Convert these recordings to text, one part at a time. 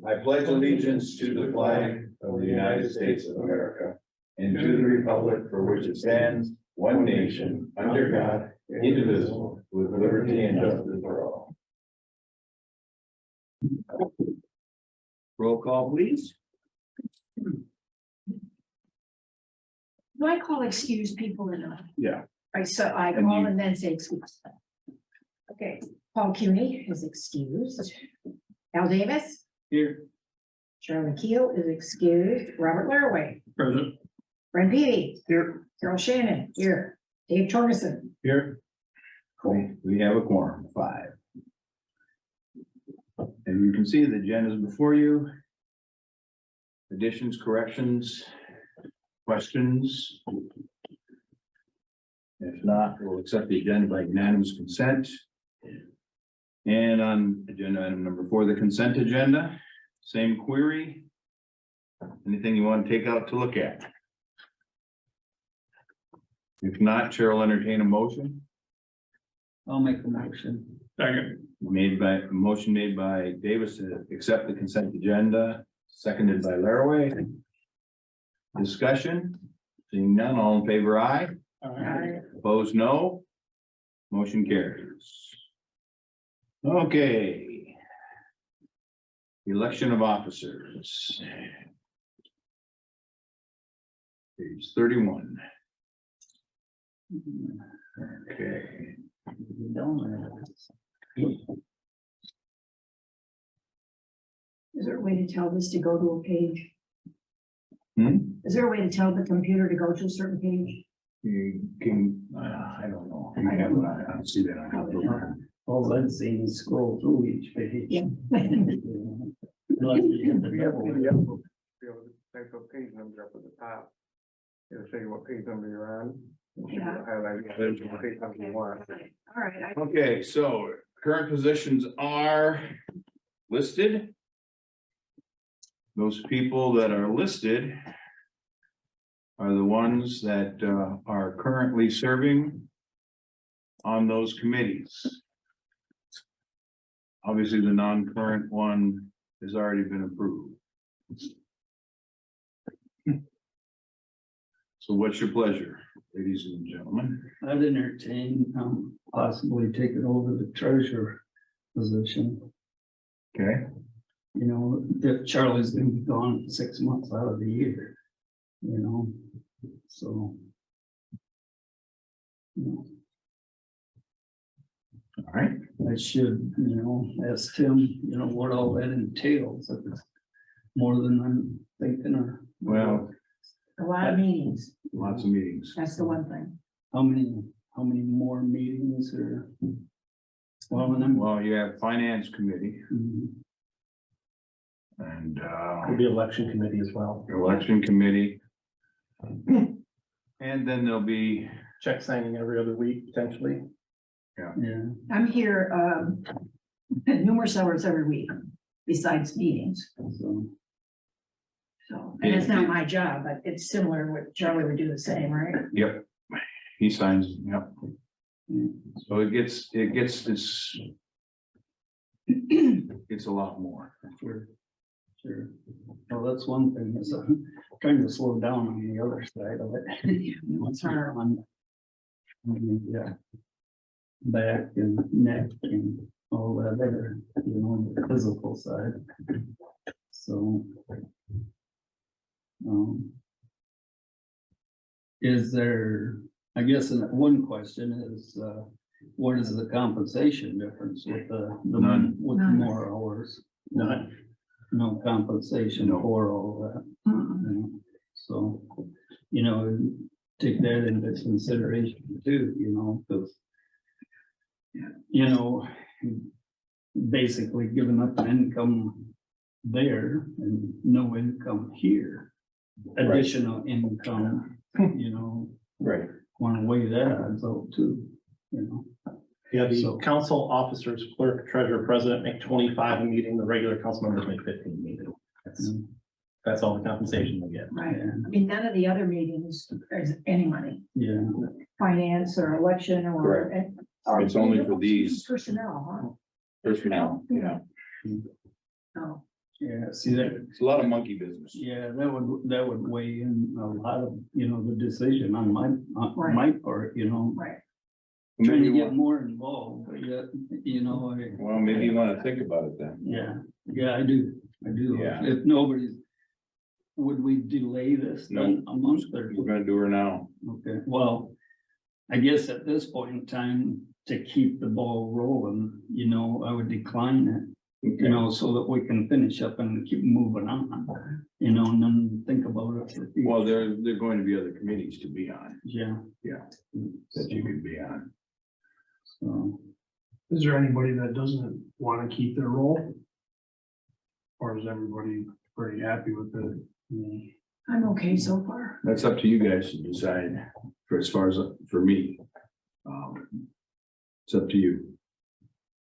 I pledge allegiance to the flag of the United States of America and to the republic for which it stands, one nation, under God, indivisible, with liberty and justice for all. Roll call, please. Do I call excuse people or not? Yeah. I call and then say excuse. Okay, Paul Cuny is excused. Al Davis, Here. Charlie Keel is excused. Robert Laraway, Present. Brent Peavy, Here. Carol Shannon, here. Dave Torgerson. Here. We have a quorum, 5. And you can see the agenda is before you. Additions, corrections, questions? If not, we'll accept the agenda by unanimous consent. And on agenda item number 4, the consent agenda, same query. Anything you want to take out to look at? If not, Chair will entertain a motion. I'll make a motion. Motion made by Davis to accept the consent agenda, seconded by Laraway. Discussion, seeing none, all in favor, aye. Aye. Opposed, no. Motion carries. Okay. Election of officers. Page 31. Okay. Is there a way to tell this to go to a page? Hmm? Is there a way to tell the computer to go to a certain page? You can, I don't know. You have, I don't see that on. All I've seen is scroll through each page. Yeah. Unless you have the devil. Be able to type a page number up at the top. It'll show you what page number you're on. Yeah. Highlight what page number you want. All right. Okay, so current positions are listed. Those people that are listed are the ones that are currently serving on those committees. Obviously, the non-current one has already been approved. So what's your pleasure, ladies and gentlemen? I'd entertain possibly taking over the treasurer position. Okay, You know, that Charlie's gonna be gone 6 months out of the year. You know, so. You know, all right. I should, you know, ask Tim, you know, what all that entails, if it's more than I'm thinking, or. Well, A lot of meetings. lots of meetings. That's the one thing. How many more meetings or? Well, and I'm. Well, you have finance committee Mhm. and Could be election committee as well. election committee. And then there'll be, Check signing every other week potentially. Yeah, I'm here numerous hours every week besides meetings. so, So, and it's not my job, but it's similar with Charlie would do the same, right? yep, he signs, yep. yeah. So it's a lot more. Sure, sure. Well, that's one thing, is kind of slow down on the other side of it. It's hard. Yeah. Back and neck and all that other, you know, the physical side. So. Is there, I guess, one question is, what is the compensation difference with None. with None. more hours? None. No compensation No. for all that. Mm-mm. You know, so, you know, take that into consideration too, you know, because. You know, basically giving up income there and no income here. Additional income, you know, Right. want to weigh that odds out too, you know. Yeah, the So- council officers, clerk, treasurer, president make 25 a meeting, the regular council members make 15 a meeting. That's all the compensation they get. Right. Yeah. I mean, none of the other meetings is any money, Yeah, finance or election or. Correct. or- It's only for these. Personnel, huh? Personnel, yeah. Oh, Yeah, see that, It's a lot of monkey business. yeah, that would weigh in a lot of, you know, the decision on my part, you know. Right. Trying to Maybe get more involved, but yet, you know, Well, maybe you want to think about it then. yeah, I do. Yeah. If nobody's, would we delay this then a month or? We're gonna do her now. Okay, well, I guess at this point in time, to keep the ball rolling, you know, I would decline it, you know, so that we can finish up and keep moving on, you know, and then think about it. for future. Well, there are going to be other committees to be on, Yeah. that you could be on. So, Is there anybody that doesn't want to keep their role? Or is everybody pretty happy with it? I'm okay so far. That's up to you guys to decide for as far as for me. It's up to you.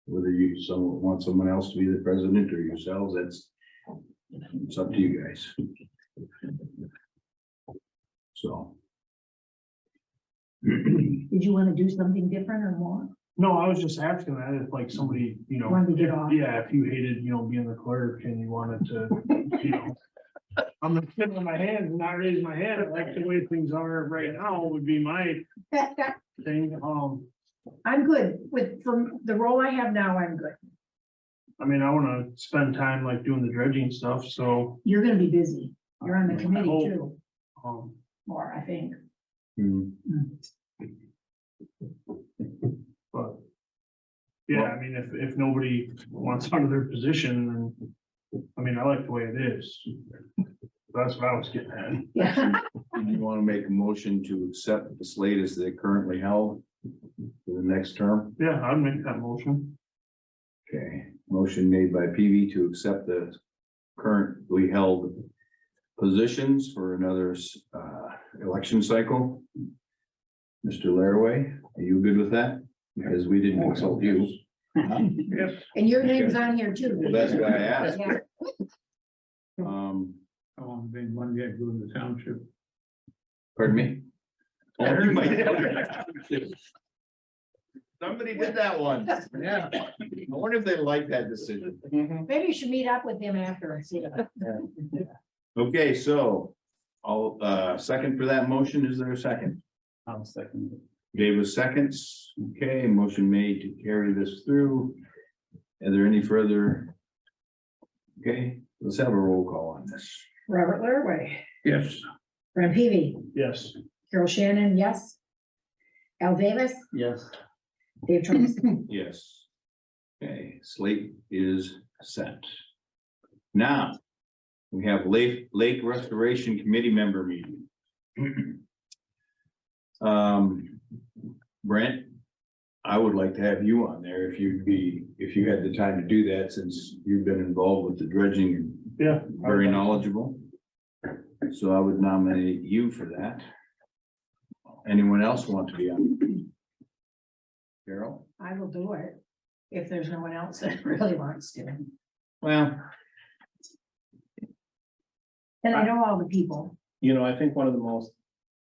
Whether you want someone else to be the president or yourselves, it's up to you guys. So. Did you want to do something different or more? No, I was just asking that if like somebody, you know, Wanted to get off. yeah, if you hated, you know, being the clerk and you wanted to, you know. I'm gonna sit on my hands and not raise my hand. I like the way things are right now would be my thing. I'm good with, from the role I have now, I'm good. I mean, I wanna spend time like doing the dredging stuff, so, You're gonna be busy. You're on the I committee hope. too, um, more, I think. hmm. but. Yeah, I mean, if nobody wants out of their position, then, I mean, I like the way it is. That's what I was getting at. Yeah. You want to make a motion to accept the slate as they currently held for the next term? Yeah, I'd make that motion. Okay, motion made by PV to accept the currently held positions for another election cycle. Mr. Laraway, are you good with that? Because we didn't consult you. Yes. And your name's on here too. Well, that's why I asked. Yeah. I want to be one guy doing the township. Pardon me? Oh, you might- Somebody did that once. Yeah. I wonder if they like that decision. Maybe you should meet up with him after and see. Okay, so I'll second for that motion. Is there a second? I'll second it. Davis seconds. Okay, motion made to carry this through. Are there any further? Okay, let's have a roll call on this. Robert Laraway, Yes. Brent Peavy, Yes. Carol Shannon, yes. Al Davis, Yes. Dave Thomas. Yes. Okay, slate is set. Now, we have Lake Restoration Committee member meeting. Brent, I would like to have you on there if you had the time to do that, since you've been involved with the dredging and Yeah. very knowledgeable. So I would nominate you for that. Anyone else want to be on? Carol? I will do it if there's no one else that really wants to. Well, And I know all the people. You know, I think one of the most,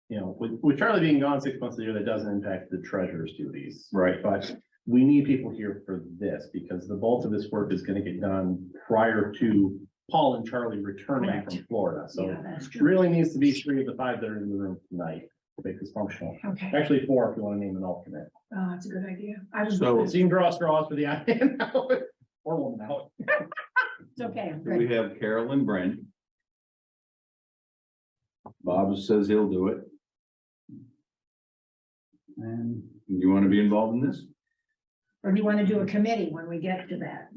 you know, with Charlie being gone 6 months a year, that doesn't impact the treasurer's duties. right. But we need people here for this, because the bulk of this work is gonna get done prior to Paul and Charlie returning Correct. from Florida. So Yeah, that's it true. really needs to be 3 of the 5 that are in the room tonight to make this functional. Okay, Actually 4 if you want to name an alternate. that's a good idea. I was, So- it's So you can draw straws for the island or woman out. okay, I'm We good. have Carol and Brent. Bob says he'll do it. And Do you want to be involved in this? Or do you want to do a committee when we get to that?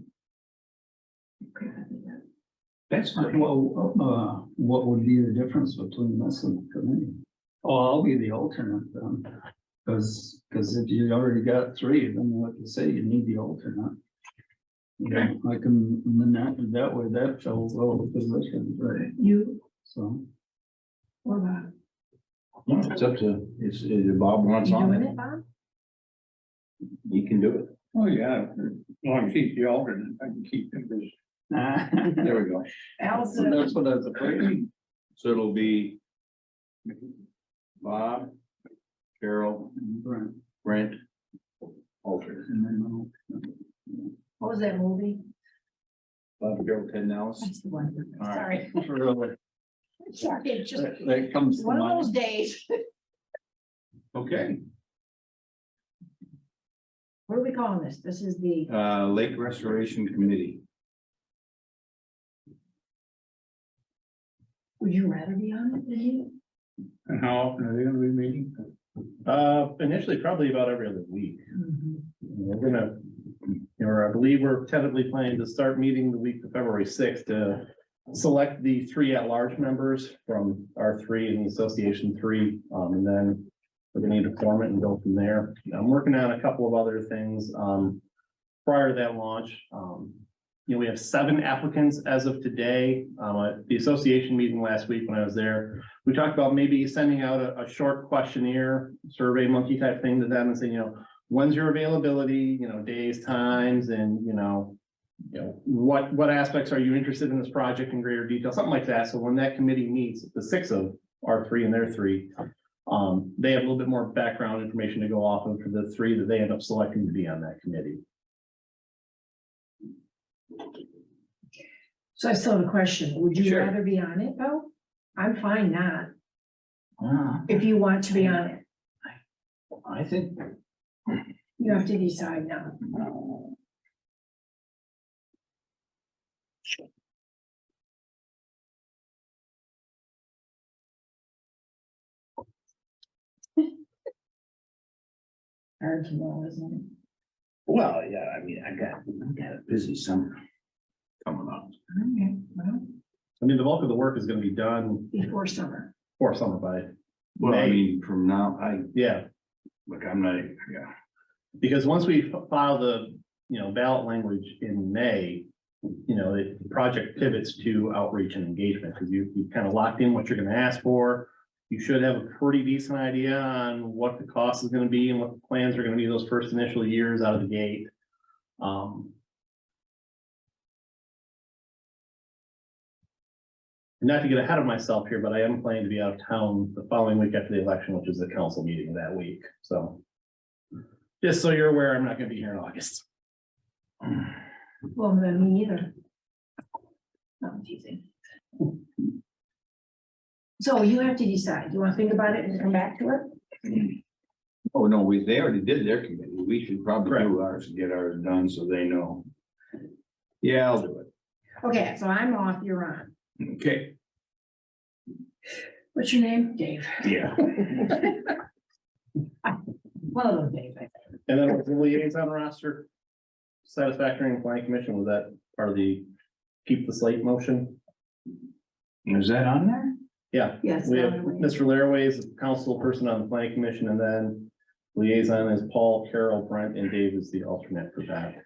That's fine. well, what would be the difference between this and the committee? Oh, I'll be the alternate then. Because if you already got 3, then like you say, you need the alternate. Yeah, I can, and then that way that fills all the positions, right? You So. or Bob? No, it's up to, it's, if Bob wants You on doing it, it, Bob? he can do it. Oh, yeah, as long as he's the alternate, I can keep him busy. There we go. Allison, That's what I was afraid of. So it'll be Bob, Carol, Right. Brent, alternate. And then what was that movie? Bob Carroll, Ted Nellis. That's the one. All right. Sorry. Really, Sorry, it's just that comes to one of those mind. days. Okay, What are we calling this? This is the, Lake Restoration Committee. would you rather be on it than you? And how often are they gonna be meeting? Initially, probably about every other week. Mhm. We're gonna, or I believe we're tentatively planning to start meeting the week of February 6th to select the 3 at-large members from our 3 and the association 3, and then we're gonna need to form it and go from there. I'm working on a couple of other things, prior to that launch. We have 7 applicants as of today. At the association meeting last week when I was there, we talked about maybe sending out a short questionnaire, survey monkey type thing to them and saying, when's your availability, days, times, and, what aspects are you interested in this project in greater detail, something like that. So when that committee meets, the 6 of our 3 and their 3, they have a little bit more background information to go off of for the 3 that they end up selecting to be on that committee. So I still have a question. Would you Sure. rather be on it though? I'm fine not, Ah, if you want to be on it. I think. You have to decide now. Hard to know, isn't it? Well, yeah, I mean, I got a busy summer coming up. Okay, well, The bulk of the work is gonna be done before summer. for summer by, Well, I May. mean, from now, yeah. look, I'm not, yeah. Because once we file the, ballot language in May, the project pivots to outreach and engagement, because you've kind of locked in what you're gonna ask for. You should have a pretty decent idea on what the cost is gonna be and what the plans are gonna be those first initial years out of the gate. Not to get ahead of myself here, but I am planning to be out of town the following week after the election, which is the council meeting that week, so. Just so you're aware, I'm not gonna be here in August. Well, then me either. No, I'm teasing. So you have to decide. You want to think about it and come back to it? Oh, no, they already did their committee. We should probably do ours and get ours done so they know. Yeah, I'll do it. Okay, so I'm off, you're on. Okay, What's your name? Dave. yeah. One of those days, I think. And then with the liaison roster, satisfactory and planning commission, was that part of the keep the slate motion? Is that on there? Yeah, Yes. we have on the way. Mr. Laraway is the council person on the planning commission, and then liaison is Paul, Carol, Brent, and Dave is the alternate for that.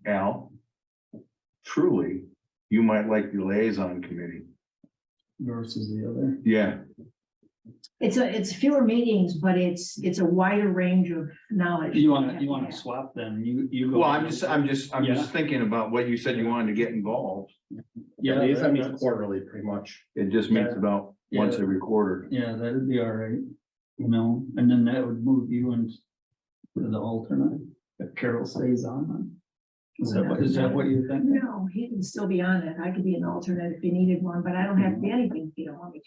Al, truly, you might like the liaison committee. Versus the other. Yeah, It's fewer meetings, but it's a wider range of knowledge. You wanna swap them, you go. well, I'm just thinking about what you said you wanted to get involved. Yeah, Yeah, liaison meets that's- quarterly, pretty much. It just meets about once Yeah. every quarter. Yeah, that'd be all right, and then that would move you into the alternate, if Carol stays on. Is that what you're thinking? No, he can still be on it. I could be an alternate if you needed one, but I don't have to be anything if you don't want me to.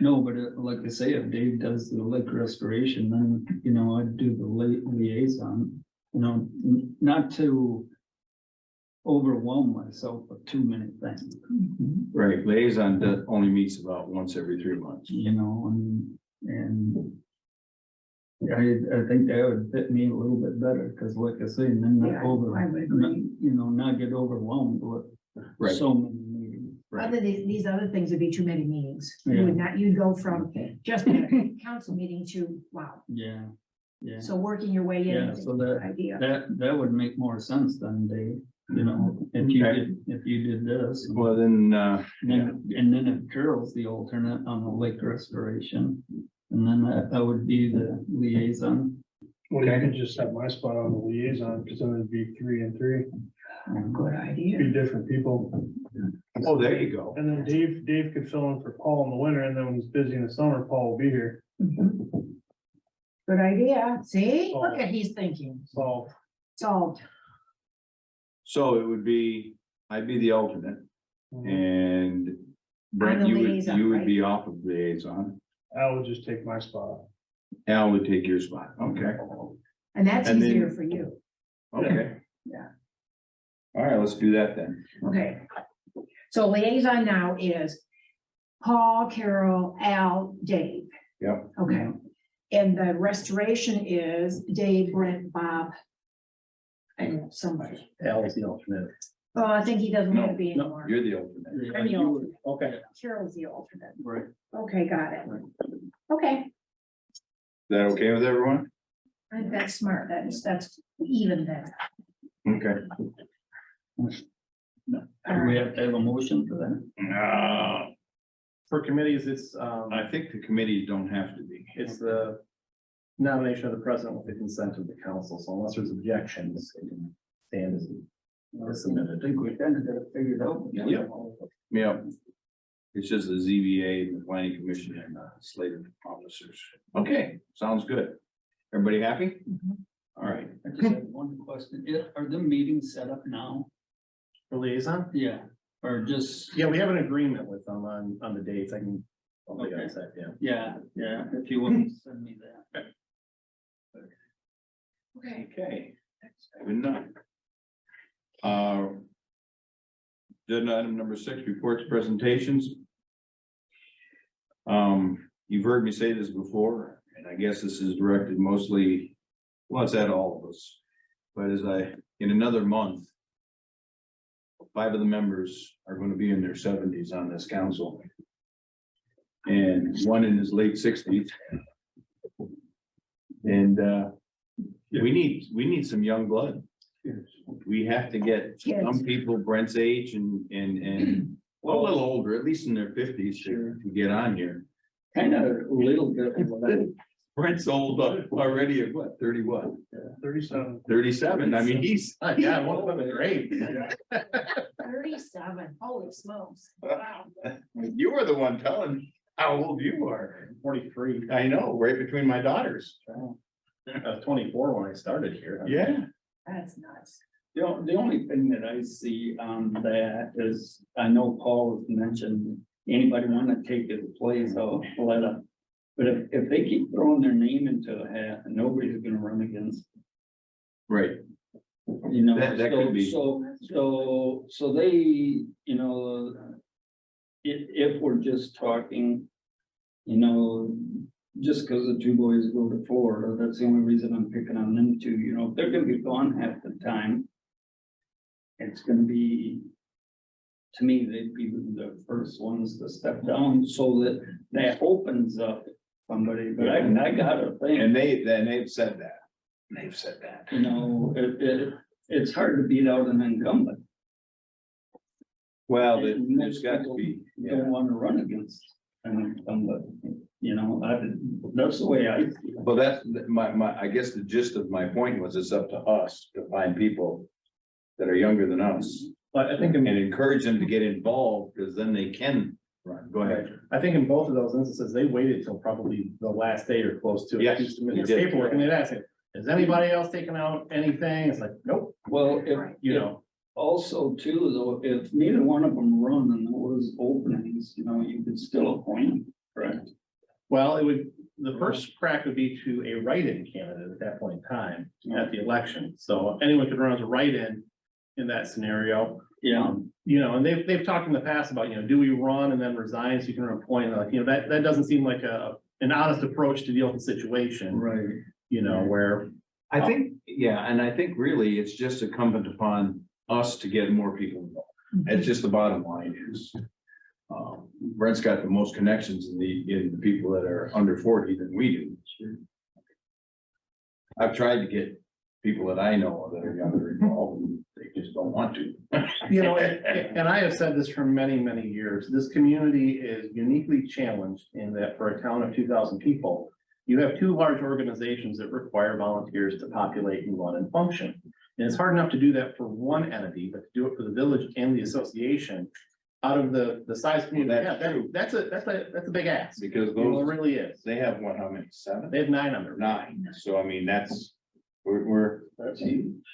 No, but like I say, if Dave does the lake restoration, then, I'd do the liaison, not to overwhelm myself with too many things, Right, liaison only meets about once every 3 months. and I think that would fit me a little bit better, because like I say, then Yeah, I would agree. not get overwhelmed with Right. so many meetings. Other than these other things would be too many meetings. You Yeah. would not, you'd go from just a council meeting to, wow. Yeah, yeah. So working your way in. Yeah, is a so good idea. That would make more sense than Dave, if you did this. Well, then, And then if Carol's the alternate on the lake restoration, and then that would be the liaison. Well, you could just have my spot on the liaison, because then it'd be 3 and 3, Good idea. be different people. oh, there you go. And then Dave could fill in for Paul in the winter, and then when he's busy in the summer, Paul will be here. Mhm. Good idea. See, look at he's thinking. So Solved. So it would be, I'd be the alternate and Brent, the you liaison, would right? be off of liaison. I will just take my spot. Al would take your spot. Okay, And that's And then- easier for you. okay. Yeah. All right, let's do that then. Okay. So liaison now is Paul, Carol, Al, Dave. Yep. Okay. And the restoration is Dave, Brent, Bob. And somebody. Al is the alternate. Oh, I think he doesn't want to No, be no, anymore. You're the alternate. I'm the You- alternate. Okay. Carol's the alternate. Right. Okay, got it. Okay, Is that okay with everyone? I think that's smart. That's even then. Okay. All We right. have to have a motion for that. For committees, it's, I think the committees don't have to be. it's the nomination of the president with the consent of the council, so unless there's objections, it can stand as submitted. I think we kind of got it figured out. Yeah. Yeah. It's just the ZBA, the planning commission and slate of officers. Okay, sounds good. Everybody happy? Mhm. All right. I just have one question. Are the meetings set up now? For liaison? Yeah, or just, Yeah, we have an agreement with them on the dates. I can. I'll Okay. figure that, yeah. yeah, if you want to send me that. Okay. Okay. Good enough. Agenda item number 6, reports, presentations. You've heard me say this before, and I guess this is directed mostly, well, it's at all of us. But in another month, 5 of the members are going to be in their 70s on this council. And one in his late 60s. And, we need some young blood. We have to get some people Brent's age and well, a little older, at least in their 50s to get on here. Kind of a little bit. Brent's old already at what, 30 what? 37. 37. I mean, he's. Yeah, one of them great. 37, holy smokes. Wow. You were the one telling how old you are. 43. I know, right between my daughters. I was 24 when I started here. Yeah. That's nuts. The only thing that I see on that is, I know Paul has mentioned, anybody want to take his place, I'll let them. But if they keep throwing their name into a hat, nobody's gonna run against, Right. you know. That could be. So they, you know, if we're just talking, you know, just because the 2 boys go to Florida, that's the only reason I'm picking on them two, you know, if they're gonna be gone half the time. It's gonna be, to me, they'd be the first ones to step down so that opens up somebody, but I got a thing. And they've said that. They've said that. You know, it's hard to beat out an incumbent. Well, And there's most got to people be. Don't want to run against an incumbent, you know, that's the way I see it. Well, that's I guess the gist of my point was it's up to us to find people that are younger than us But I think and encourage them to get involved because then they can run. Go ahead. I think in both of those instances, they waited till probably the last day or close to it. Yes, to submit they their did. paperwork, and they'd ask it, has anybody else taken out anything? It's like, nope, Well, you know. also too, though, if neither one of them run and there was openings, you know, you could still appoint them, correct? Well, the first crack would be to a write-in candidate at that point in time at the election. So anyone could run as a write-in in that scenario. Yeah, You know, and they've talked in the past about, you know, do we run and then resign so you can appoint, like, you know, that doesn't seem like an honest approach to deal with the situation, right. you know, where. I think, yeah, and I think really it's just incumbent upon us to get more people involved. It's just the bottom line is. Brent's got the most connections in the people that are under 40 than we do. I've tried to get people that I know that are younger involved, and they just don't want to. You know, and I have said this for many, many years, this community is uniquely challenged in that for a town of 2,000 people, you have 2 large organizations that require volunteers to populate and run and function. And it's hard enough to do that for one entity, but to do it for the village and the association, out of the size community, that's a big ask. Because You know, it those, really is. they have what, how many, 7? They have 9 under. 9, so I mean, that's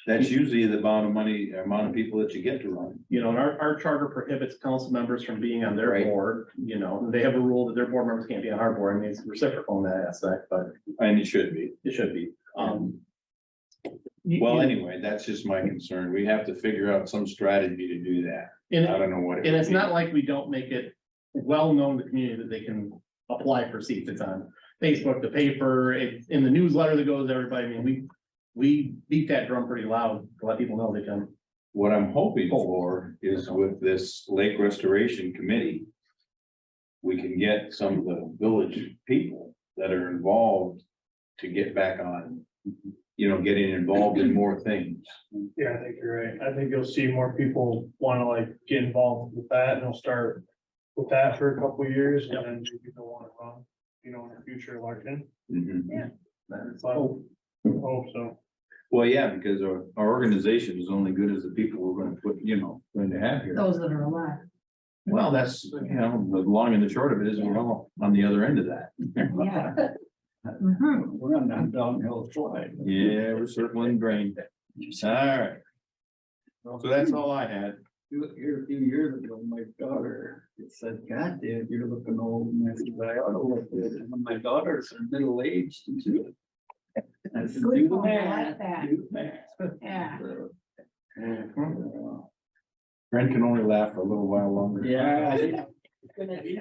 That's usually the amount of money, amount of people that you get to run. You know, and our charter prohibits council members from being on their Right. board, you know, they have a rule that their board members can't be on our board. I mean, it's reciprocal in that aspect, but And it should be. it should be. Well, anyway, that's just my concern. We have to figure out some strategy to do that. And, I don't know what. it and would it's be. not like we don't make it well known to the community that they can apply for seats. It's on Facebook, the paper, it's in the newsletter that goes to everybody. I mean, we beat that drum pretty loud to let people know they can. What I'm hoping for is with this lake restoration committee, we can get some of the village people that are involved to get back on, you know, getting involved in more things. Yeah, I think you're right. I think you'll see more people wanna like get involved with that and they'll start with that for a couple of years and then maybe they'll wanna run, you know, in the future election. Mhm. So, hope so. Well, yeah, because our organization is only good as the people we're gonna put, you know, going to have here. Those that are alive. Well, that's, you know, the long and the short of it is we're all on the other end of that. Yeah. Mhm. We're on that downhill slide. Yeah, we're circling drain. All right. So that's all I had. Here a few years ago, my daughter said, God, Dad, you're looking old. And I said, I ought to look good. And my daughters are middle-aged too. I said, Good do the call, I like math, that. do the math. Yeah. Brent can only laugh for a little while longer. Yeah, he's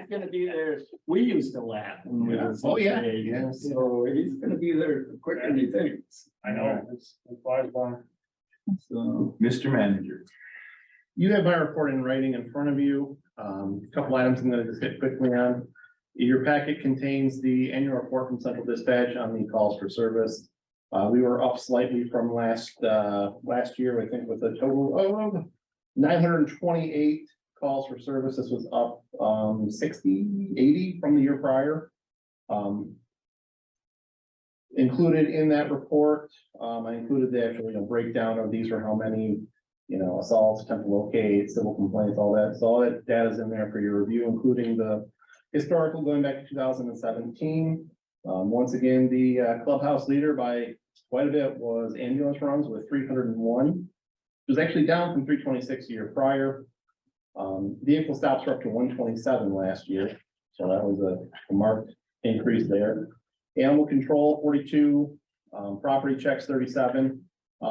gonna be there. We used to laugh when we were. Oh, yeah. Yeah, so he's gonna be there quicker than he thinks. I know, it's flies by. So, Mr. Manager. You have my report in writing in front of you. A couple items I'm gonna just hit quickly on. Your packet contains the annual report from Central Dispatch on the calls for service. We were up slightly from last year, I think, with a total of 928 calls for service. This was up 80 from the year prior. Included in that report, I included the actual, you know, breakdown of these are how many, you know, assaults, attempt to locate, civil complaints, all that. So all that data is in there for your review, including the historical going back to 2017. Once again, the clubhouse leader by quite a bit was ambulance runs with 301. It was actually down from 326 a year prior. Vehicle stops were up to 127 last year, so that was a marked increase there. Animal control 42, property checks 37.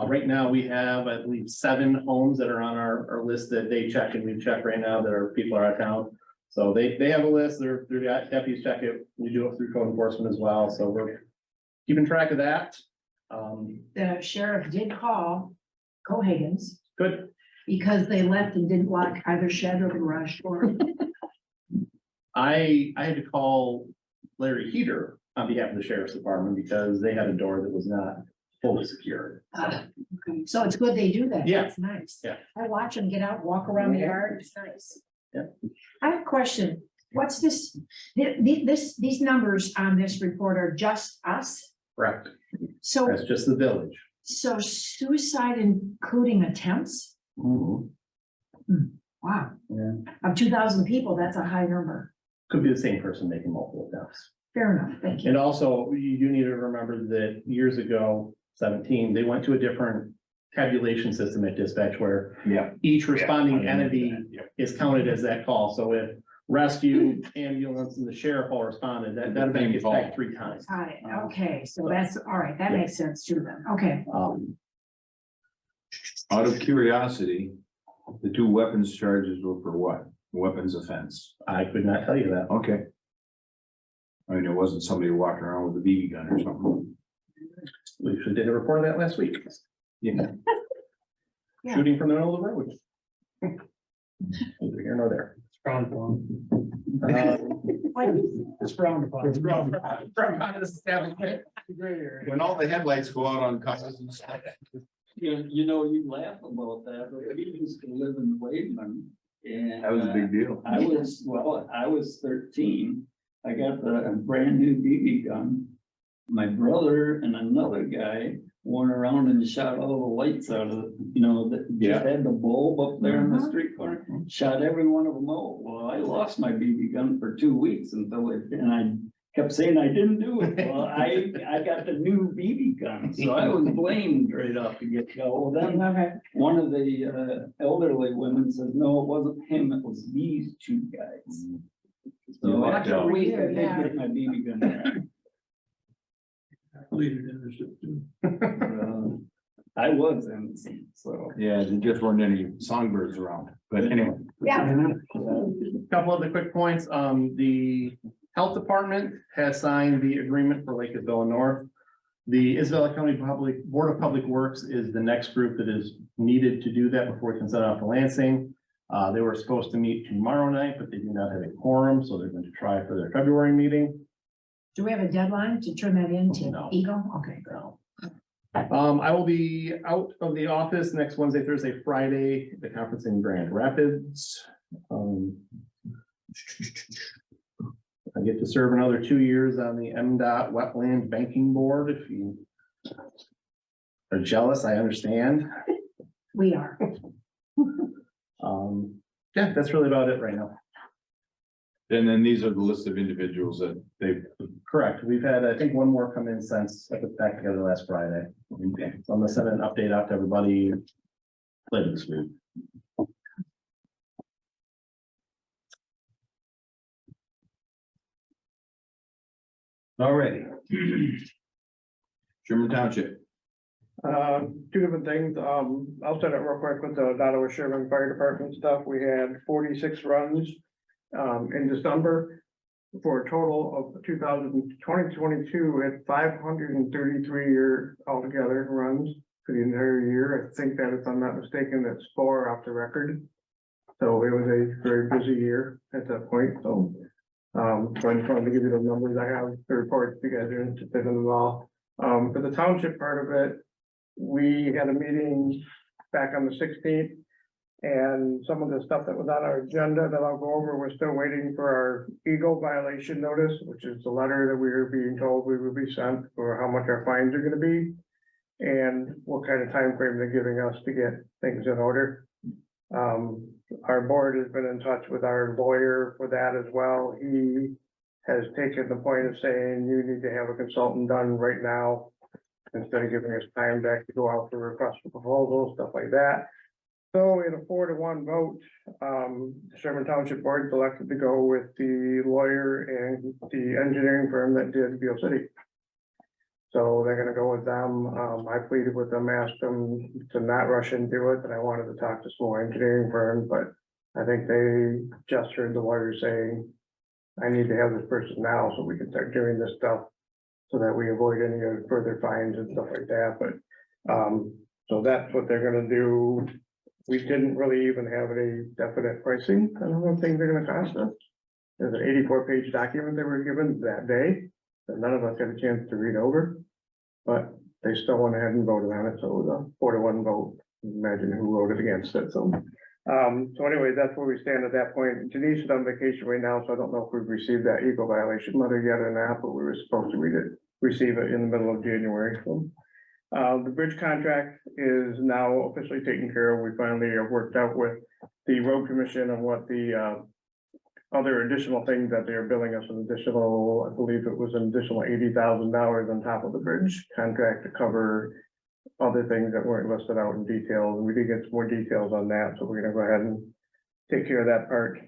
Right now, we have, I believe, 7 homes that are on our list that they check and we check right now that are people are out of town. So they have a list, their deputies check it, we do it through code enforcement as well, so we're keeping track of that. The sheriff did call Cohagen's Good, because they left and didn't lock either shed or the garage door. I had to call Larry Heater on behalf of the sheriff's department because they had a door that was not fully secured. Okay, so it's good they do that. Yeah. It's nice. Yeah. I watch them get out, walk around the yard. It's nice. Yeah. I have a question. What's this? These numbers on this report are just us? Correct, So, that's just the village. so suicide including attempts? Wow. Yeah. Of 2,000 people, that's a high number. Could be the same person making multiple attempts. Fair enough. Thank you. And also, you do need to remember that years ago, 17, they went to a different tabulation system at dispatch where Yeah. each responding entity Yeah. is counted as that call. So if rescue, ambulance, and the sheriff all responded, that event gets back 3 times. Got it. Okay, so that's, all right, that makes sense too then. Okay. Out of curiosity, the 2 weapons charges were for what? Weapons offense. I could not tell you that. Okay. I mean, it wasn't somebody walking around with a BB gun or something. We actually did a report of that last week. Yeah. Yeah. Shooting from the middle of the road. Neither here nor there. It's frowned upon. It's frowned upon. It's frowned When all the headlights go out on cars and stuff. you know, you laugh about that, but we used to live in Waveman. And That was a big deal. I was 13. I got a brand new BB gun. My brother and another guy went around and shot all the lights out of, you know, that just had the bulb up there in the street corner, shot every one of them out. Well, I lost my BB gun for 2 weeks and I kept saying I didn't do it. Well, I got the new BB gun, so I was blamed right off the get-go. Then Okay. one of the elderly women said, no, it wasn't him, it was these two guys. So Yeah, after a week, I did yeah. get my BB gun back. Leader innocent too. I was innocent, so. Yeah, there just weren't any songbirds around, but anyway. Yeah. Couple of the quick points, the health department has signed the agreement for Lake Isabella North. The Isabella County Board of Public Works is the next group that is needed to do that before it can send out to Lansing. They were supposed to meet tomorrow night, but they do not have a quorum, so they're going to try for their February meeting. Do we have a deadline to turn that into No. Eagle? Okay, go. I will be out of the office next Wednesday, Thursday, Friday, the conference in Grand Rapids. I get to serve another 2 years on the MDOT Wetland Banking Board. If you are jealous, I understand. We are. Yeah, that's really about it right now. And then these are the list of individuals that they've. Correct. We've had, I think, one more come in since I put back together last Friday. Okay. So I'm gonna send an update out to everybody later this week. All righty. Sherman Township. Two different things, I'll set it real quick with the Ottawa Sherman Fire Department stuff, we had 46 runs. In December, for a total of 2022 at 533 year altogether runs for the entire year. I think that if I'm not mistaken, that's 4 off the record. So it was a very busy year at that point, so. So I just wanted to give you the numbers. I have the reports, if you guys are interested in them all. For the township part of it, we had a meeting back on the 16th. And some of the stuff that was on our agenda that I'll go over, we're still waiting for our Eagle violation notice, which is the letter that we were being told we would be sent for how much our fines are gonna be. And what kind of time frame they're giving us to get things in order. Our board has been in touch with our lawyer for that as well. He has taken the point of saying you need to have a consultant done right now. Instead of giving us time back to go out for requests for proposals, stuff like that. So in a 4-1 vote, the Sherman Township Board selected to go with the lawyer and the engineering firm that did Beale City. So they're gonna go with them. I pleaded with them, asked them to not rush into it, and I wanted to talk to some more engineering firms, but I think they just heard the lawyer saying, I need to have this person now so we can start doing this stuff so that we avoid any further fines and stuff like that. But so that's what they're gonna do. We didn't really even have a definite pricing. I don't know what things are gonna cost us. There's an 84-page document they were given that day that none of us had a chance to read over. But they still went ahead and voted on it, so it was a 4-1 vote. Imagine who voted against it, so. So anyway, that's where we stand at that point. Denise is on vacation right now, so I don't know if we've received that Eagle violation letter yet or not, but we were supposed to receive it in the middle of January, so. The bridge contract is now officially taken care of. We finally have worked out with the road commission on what the other additional things that they are billing us an additional, I believe it was an additional $80,000 on top of the bridge contract to cover other things that weren't listed out in detail. And we did get some more details on that, so we're gonna go ahead and take care of that part.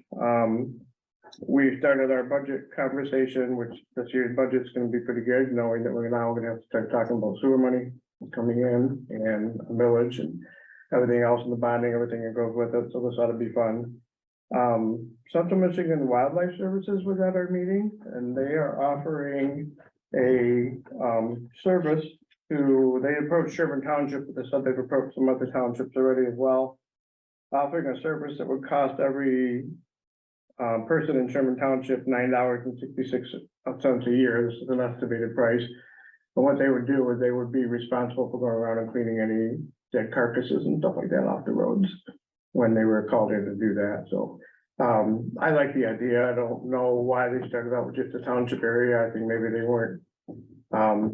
We started our budget conversation, which this year's budget's gonna be pretty good, knowing that we're now gonna have to start talking about sewer money coming in and a millage and everything else in the bonding, everything that goes with it. So this ought to be fun. Central Michigan Wildlife Services was at our meeting, and they are offering a service to, they approached Sherman Township, but they said they've approached some other townships already as well. Offering a service that would cost every person in Sherman Township $9.66 a year. This is an estimated price. But what they would do is they would be responsible for going around and cleaning any dead carcasses and stuff like that off the roads when they were called in to do that. So I like the idea. I don't know why they started out with just the township area. I think maybe they weren't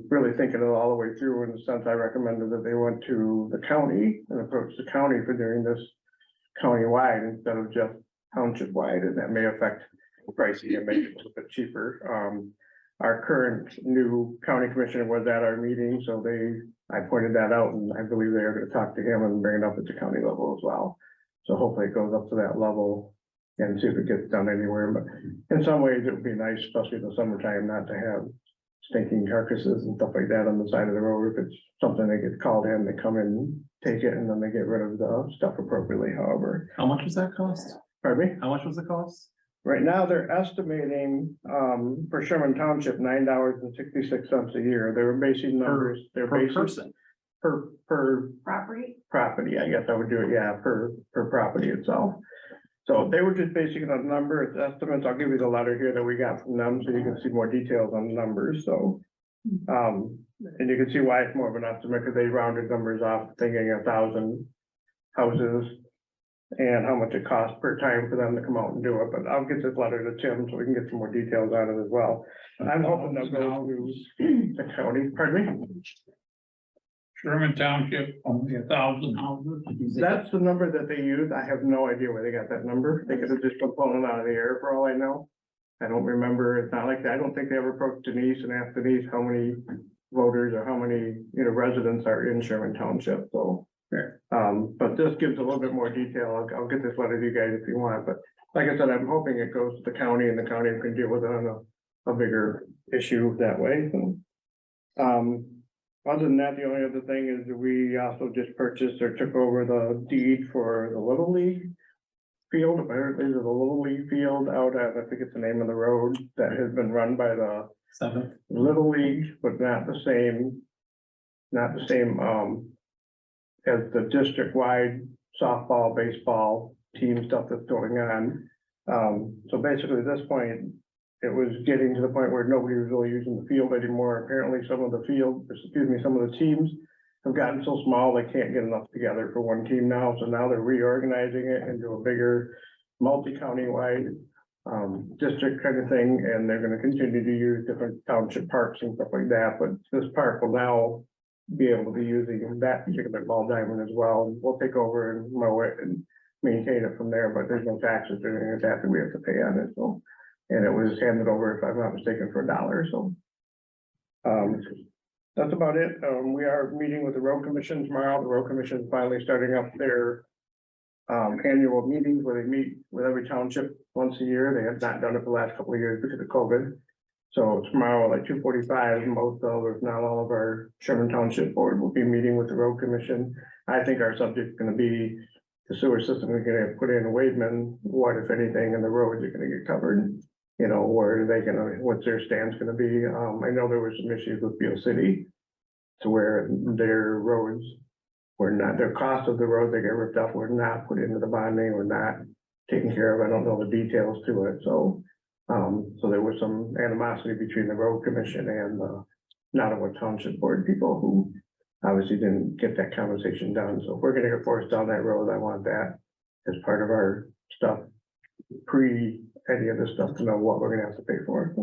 really thinking it all the way through. In the sense, I recommended that they went to the county and approached the county for doing this county-wide instead of just township-wide, and that may affect pricing and make it a little bit cheaper. our current new county commissioner was at our meeting, so I pointed that out, and I believe they are gonna talk to him and bring it up at the county level as well. So hopefully it goes up to that level and see if it gets done anywhere, but in some ways it would be nice, especially in the summertime, not to have stinking carcasses and stuff like that on the side of the road. If it's something that gets called in, they come in, take it, and then they get rid of the stuff appropriately, however. How much was that cost? Pardon me? How much was the cost? Right now, they're estimating, for Sherman Township, $9.66 a year. They're basing numbers, they're Per basing person? per Property? property, I guess I would do it, yeah, per property itself. So they were just basing it on number, it's estimates. I'll give you the letter here that we got from them, so you can see more details on the numbers, so. And you can see why it's more of an estimate, because they rounded numbers off, thinking 1,000 houses. And how much it costs per time for them to come out and do it, but I'll get this letter to Tim, so we can get some more details on it as well. I'm hoping they'll go to the county, pardon me? Sherman Township, only 1,000 houses. That's the number that they use. I have no idea where they got that number. They could have just been pulling it out of the air for all I know. I don't remember. It's not like that. I don't think they ever approached Denise and asked Denise how many voters or how many, residents are in Sherman Township, so. Sure. But this gives a little bit more detail. I'll get this letter to you guys if you want, but like I said, I'm hoping it goes to the county and the county can deal with it on a bigger issue that way. Other than that, the only other thing is that we also just purchased or took over the deed for the Little League field. Apparently, there's a Little League field out at, I think it's the name of the road, that has been run by the 7th. Little League, but not the same, as the district-wide softball, baseball team stuff that's going on. So basically, at this point, it was getting to the point where nobody was really using the field anymore. Apparently, some of the teams have gotten so small, they can't get enough together for one team now. So now they're reorganizing it into a bigger multi-county-wide district kind of thing, and they're gonna continue to use different township parks and stuff like that, but this park will now be able to be using that particular ball diamond as well, and we'll take over and mow it and maintain it from there, but there's no taxes or anything like that we have to pay on it, so. And it was handed over, if I'm not mistaken, for $1, so. That's about it. We are meeting with the road commission tomorrow. The road commission is finally starting up their annual meetings where they meet with every township once a year. They have not done it the last couple of years because of COVID. So tomorrow, like 2:45, most of, if not all of our Sherman Township board will be meeting with the road commission. I think our subject is gonna be the sewer system we're gonna put in Waveman, what if anything, and the roads are gonna get covered. Where are they gonna, what's their stance gonna be? I know there was some issues with Beale City to where their roads were not, their cost of the road they get ripped up were not put into the bonding, were not taken care of. I don't know the details to it, so. So there was some animosity between the road commission and the Nottawa Township Board people who obviously didn't get that conversation done. So if we're gonna get forced down that road, I want that as part of our stuff, pre any of this stuff, to know what we're gonna have to pay for.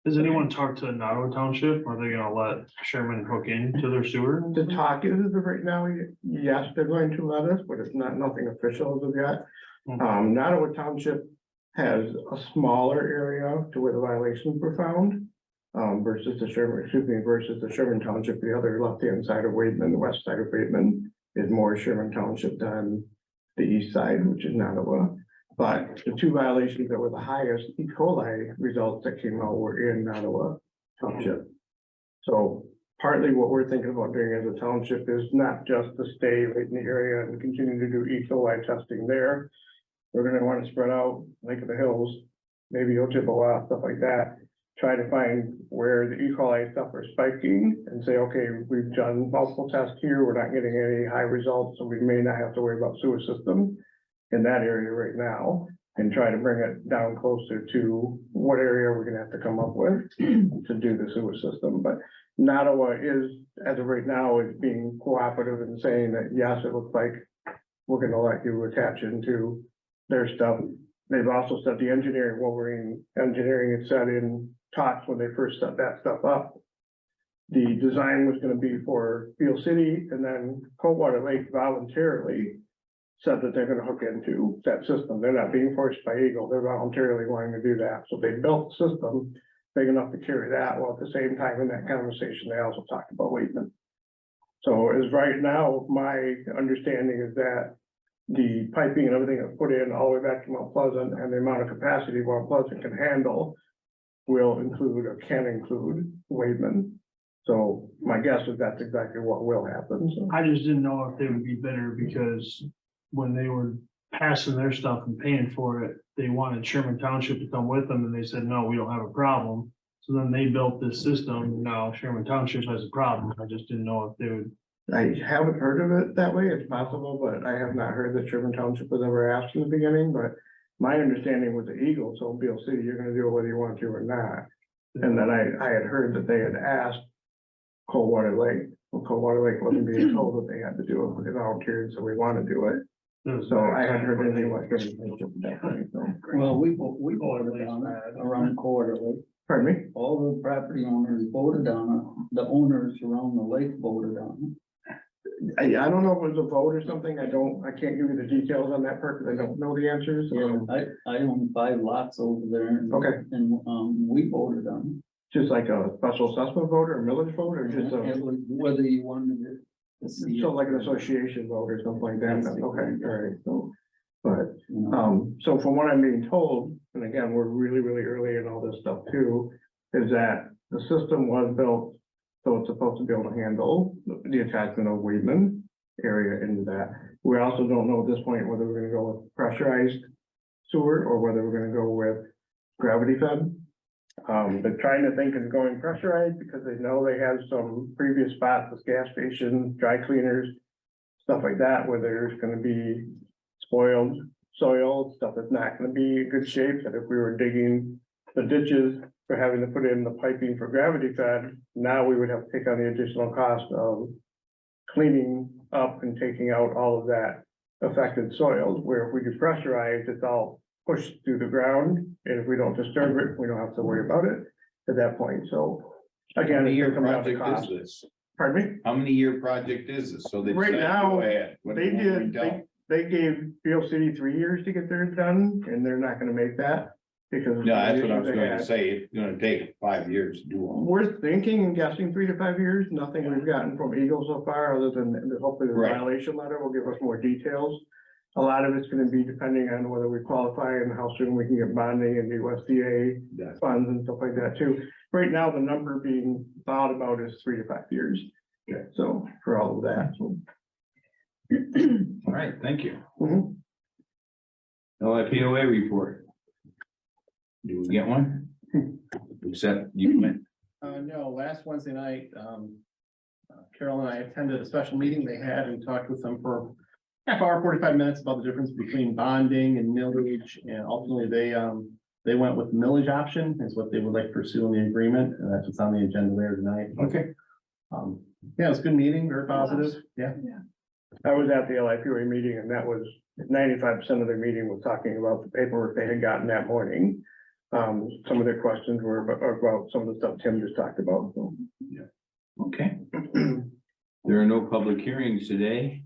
Has anyone talked to Nottawa Township? Are they gonna let Sherman hook into their sewer? The talk is right now, yes, they're going to let us, but it's not nothing official as of yet. Nottawa Township has a smaller area to where the violations were found. Versus the Sherman Township, the other left-hand side of Wademan, the west side of Wademan is more Sherman Township than the east side, which is Nottawa. But the two violations that were the highest E. coli results that came out were in Nottawa Township. So partly what we're thinking about doing as a township is not just to stay right in the area and continue to do E. coli testing there. We're gonna want to spread out Lake of the Hills, maybe Ojibwa, stuff like that. Try to find where the E. coli stuff are spiking and say, okay, we've done multiple tests here. We're not getting any high results, so we may not have to worry about sewer system in that area right now, and try to bring it down closer to what area we're gonna have to come up with to do the sewer system. But Nottawa is, as of right now, is being cooperative and saying that, yes, it looks like we're gonna let you attach into their stuff. They've also said the engineering, Wolverine Engineering had said in talks when they first set that stuff up, the design was gonna be for Beale City, and then Coldwater Lake voluntarily said that they're gonna hook into that system. They're not being forced by Eagle. They're voluntarily wanting to do that. So they built the system big enough to carry that, while at the same time in that conversation, they also talked about Waitman. So as right now, my understanding is that the piping and everything that's put in all the way back to Mount Pleasant and the amount of capacity Mount Pleasant can handle will include or can include Waitman. So my guess is that's exactly what will happen. So. I just didn't know if they would be better because when they were passing their stuff and paying for it, they wanted Sherman Township to come with them and they said, no, we don't have a problem. So then they built this system. Now Sherman Township has a problem. I just didn't know if they would. I haven't heard of it that way. It's possible, but I have not heard that Sherman Township was ever asked in the beginning, but my understanding was the Eagle, so Beale City, you're gonna do it whether you want to or not. And then I had heard that they had asked Coldwater Lake. Well, Coldwater Lake wasn't being told that they had to do it, but they volunteered, so we want to do it. So I hadn't heard anything like Sherman Township at that point, so. Well, we voted on it around quarterly. Pardon me? All the property owners voted on it. The owners around the lake voted on I don't know if it was a vote or something. I can't give you the details on that part because I don't know the answers. it. Yeah, I own 5 lots over there. And- Okay. And, we voted on Just like a special assessment vote or a millage vote or it. just a, It was whether you wanted it. to see so it. like an association vote or something like that. Basically. Okay, all right, so. But, You know, so from what I'm being told, and again, we're really, really early in all this stuff too, is that the system was built. So it's supposed to be able to handle the attachment of Weedman area into that. We also don't know at this point whether we're gonna go with pressurized sewer or whether we're gonna go with gravity fed. They're trying to think of going pressurized because they know they have some previous spots with gas stations, dry cleaners, stuff like that, where there's gonna be spoiled soil, stuff that's not gonna be in good shape, that if we were digging the ditches for having to put in the piping for gravity fed, now we would have to take on the additional cost of cleaning up and taking out all of that affected soils, where if we do pressurized, it's all pushed through the ground, and if we don't disturb it, we don't have to worry about it at that point, so. Again, How many it's year gonna come down to project cost. is this? Pardon me? How many year project is this? So they. Right decided to now, go ahead. What They do we did, don't? they gave Beale City 3 years to get theirs done, and they're not gonna make that. Because. of No, the that's what I issues was they going to had. say. It's gonna take 5 years to do all. We're thinking and guessing 3 to 5 years, nothing we've gotten from Eagle so far, other than hopefully the Right. violation letter will give us more details. A lot of it's gonna be depending on whether we qualify and how soon we can get bonding and the USDA That's- funds and stuff like that too. Right now, the number being thought about is 3 to 5 years. Okay. So for all of that, so. All right, thank you. Mhm. LIPOA report. Do we get one? Except you went. No, last Wednesday night, Carol and I attended a special meeting they had and talked with them for half hour, 45 minutes about the difference between bonding and millage. And ultimately, they went with millage option is what they would like to pursue in the agreement. And that's what's on the agenda there tonight. Okay. Yeah, it was a good meeting, very positive. Yeah. I was at the LIPOA meeting and that was 95% of their meeting was talking about the paperwork they had gotten that morning. Some of their questions were about some of the stuff Tim just talked about. So. Okay. There are no public hearings today.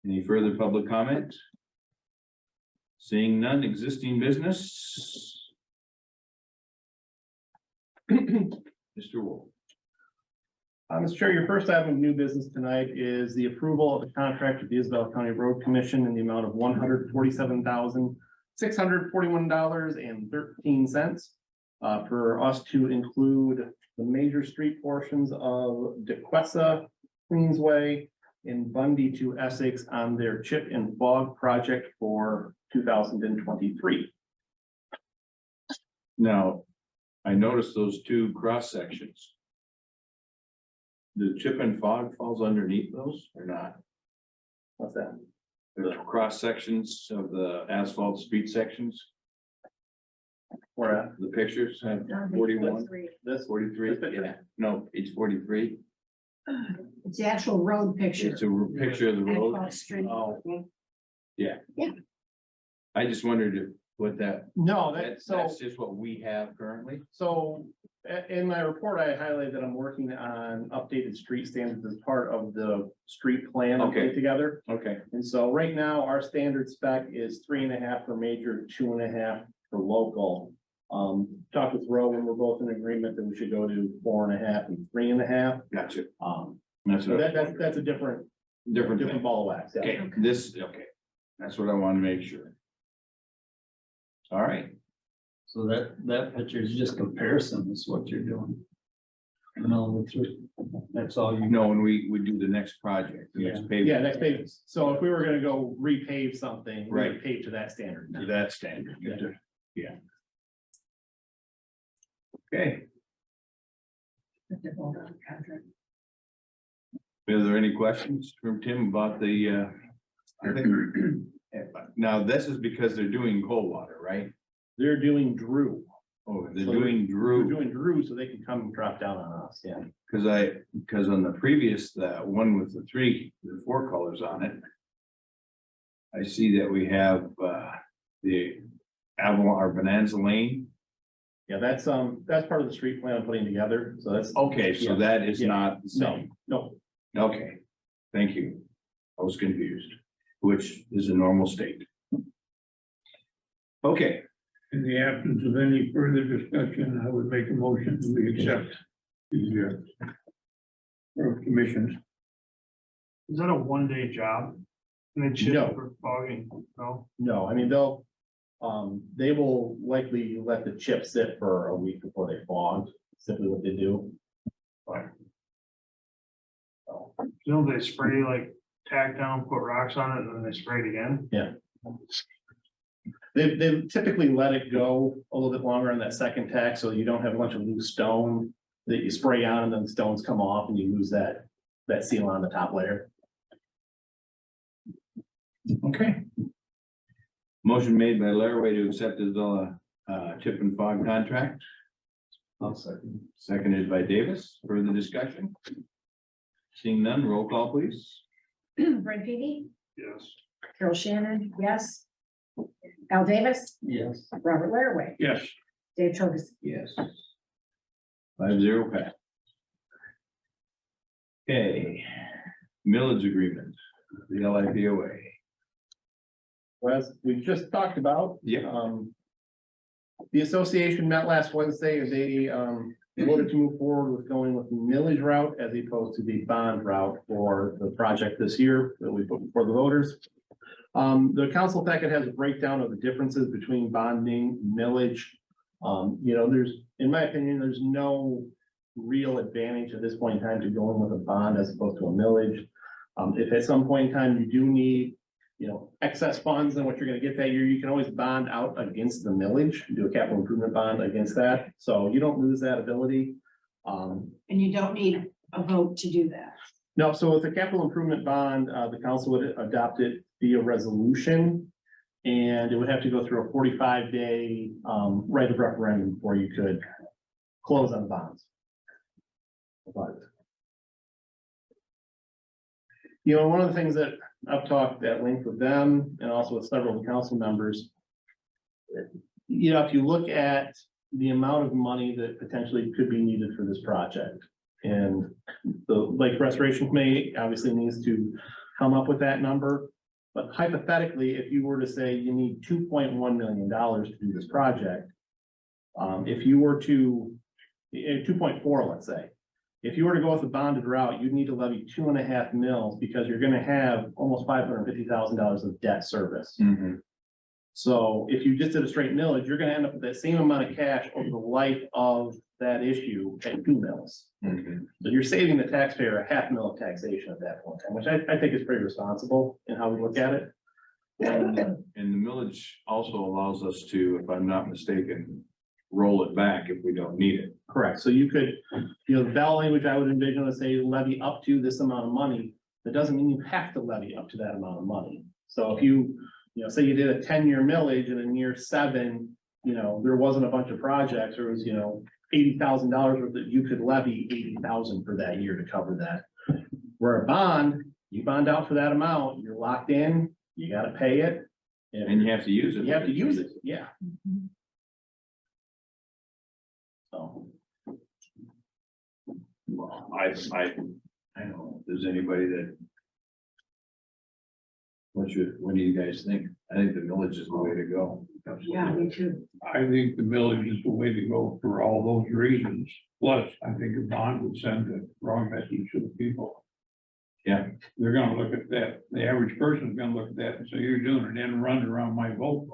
Any further public comment? Seeing none, existing business. Mr. Wolf. Mr. Chair, your first item of new business tonight is the approval of the contract with the Isabella County Road Commission in the amount of $147,641.13. For us to include the major street portions of DeQuessa, Queensway, and Bundy to Essex on their chip and fog project for 2023. Now, I noticed those two cross sections. The chip and fog falls underneath those or not? What's that? The cross sections of the asphalt street sections, Where at? the pictures have 41, This 43, This picture? yeah, no, it's 43. It's the actual road picture. It's a picture of the road. Asphalt street. Oh, I just wondered if what that, no, that's just what we have currently. So in my report, I highlighted that I'm working on updated street standards as part of the street plan I Okay. put together. Okay, And so right now, our standard spec is 3.5 for major, 2.5 for local. Talked with Rowan, we're both in agreement that we should go to 4.5 and 3.5. Gotcha. So what I was that's wondering. a different Different thing. ball of wax. Yeah. Okay, okay. That's what I want to make sure. All right, So that picture is just comparison is what you're doing. And all the three, that's all you know. when we do the next project, the next paving. Yeah, next page. So if we were gonna go repave something, we Right. would pave to that standard. To that standard. Yeah. Okay, is there any questions from Tim about the, I think, now this is because they're doing cold water, right? They're doing Drew. Oh, they're So doing They're Drew, doing Drew so they can come and drop down on us, yeah. because on the previous, the one with the 4 colors on it. I see that we have, the Avalon or Bonanza Lane. Yeah, that's part of the street plan I'm putting together, so that's, Okay, so Yeah. that is Yeah. not the no, same. no, Okay, thank you. I was confused, which is a normal state. Okay, In the absence of any further discussion, I would make a motion that we accept the road commissions. Is that a 1-day job? And they chip No. for fogging, no? no, I mean, they will likely let the chip sit for a week before they fog, simply what they do. So, Don't they spray like tack down, put rocks on it, and then they spray it again? They typically let it go a little bit longer on that second tack, so you don't have a bunch of loose stone that you spray on and then stones come off and you lose that seal on the top layer. okay. Motion made by Laraway to accept the chip and fog contract, I'll second. seconded by Davis. Further discussion? Seeing none, roll call please. Brent Peavy, Yes. Carol Shannon, yes. Al Davis, Yes. Robert Laraway, Yes, Dave Torgerson. Yes. 5-0 pass. Okay, millage agreement, the LIPOA. As we just talked about, Yeah. the association met last Wednesday and they voted to move forward with going with the millage route as opposed to the bond route for the project this year that we put before the voters. The council packet has a breakdown of the differences between bonding, millage. In my opinion, there's no real advantage at this point in time to going with a bond as opposed to a millage. If at some point in time you do need, excess funds than what you're gonna get that year, you can always bond out against the millage, do a capital improvement bond against that, so you don't lose that ability. And you don't need a vote to do that. No, so with the capital improvement bond, the council would adopt it via resolution. And it would have to go through a 45-day right of referendum before you could close on the bonds. But one of the things that I've talked at length with them and also with several of the council members. If you look at the amount of money that potentially could be needed for this project. And the Lake Restoration Committee obviously needs to come up with that number. But hypothetically, if you were to say you need $2.1 million to do this project. If you were to, 2.4, let's say. If you were to go with a bonded route, you'd need to levy 2.5 mils because you're gonna have almost $550,000 of debt service. So if you just did a straight millage, you're gonna end up with that same amount of cash over the life of that issue at 2 mils. So you're saving the taxpayer a $0.5 mil of taxation at that point, in time, which I think is pretty responsible in how we look at it. And the millage also allows us to, if I'm not mistaken, roll it back if we don't need it. Correct. So you could, the ballot language I would envision would say levy up to this amount of money. That doesn't mean you have to levy up to that amount of money. So if you, say you did a 10-year millage and in year 7, there wasn't a bunch of projects, or it was, $80,000 worth that you could levy 80,000 for that year to cover that. Where a bond, you bond out for that amount, you're locked in, you gotta pay it. And you have to use it. You have to use it, yeah. So. Well, I don't know if there's anybody that What do you guys think? I think the millage is the way to go. Yeah, me too. I think the village is the way to go for all those reasons. Plus, I think a bond would send the wrong message to the people. Yeah. They're gonna look at that. The average person's gonna look at that and say, you're doing it and run around my vote.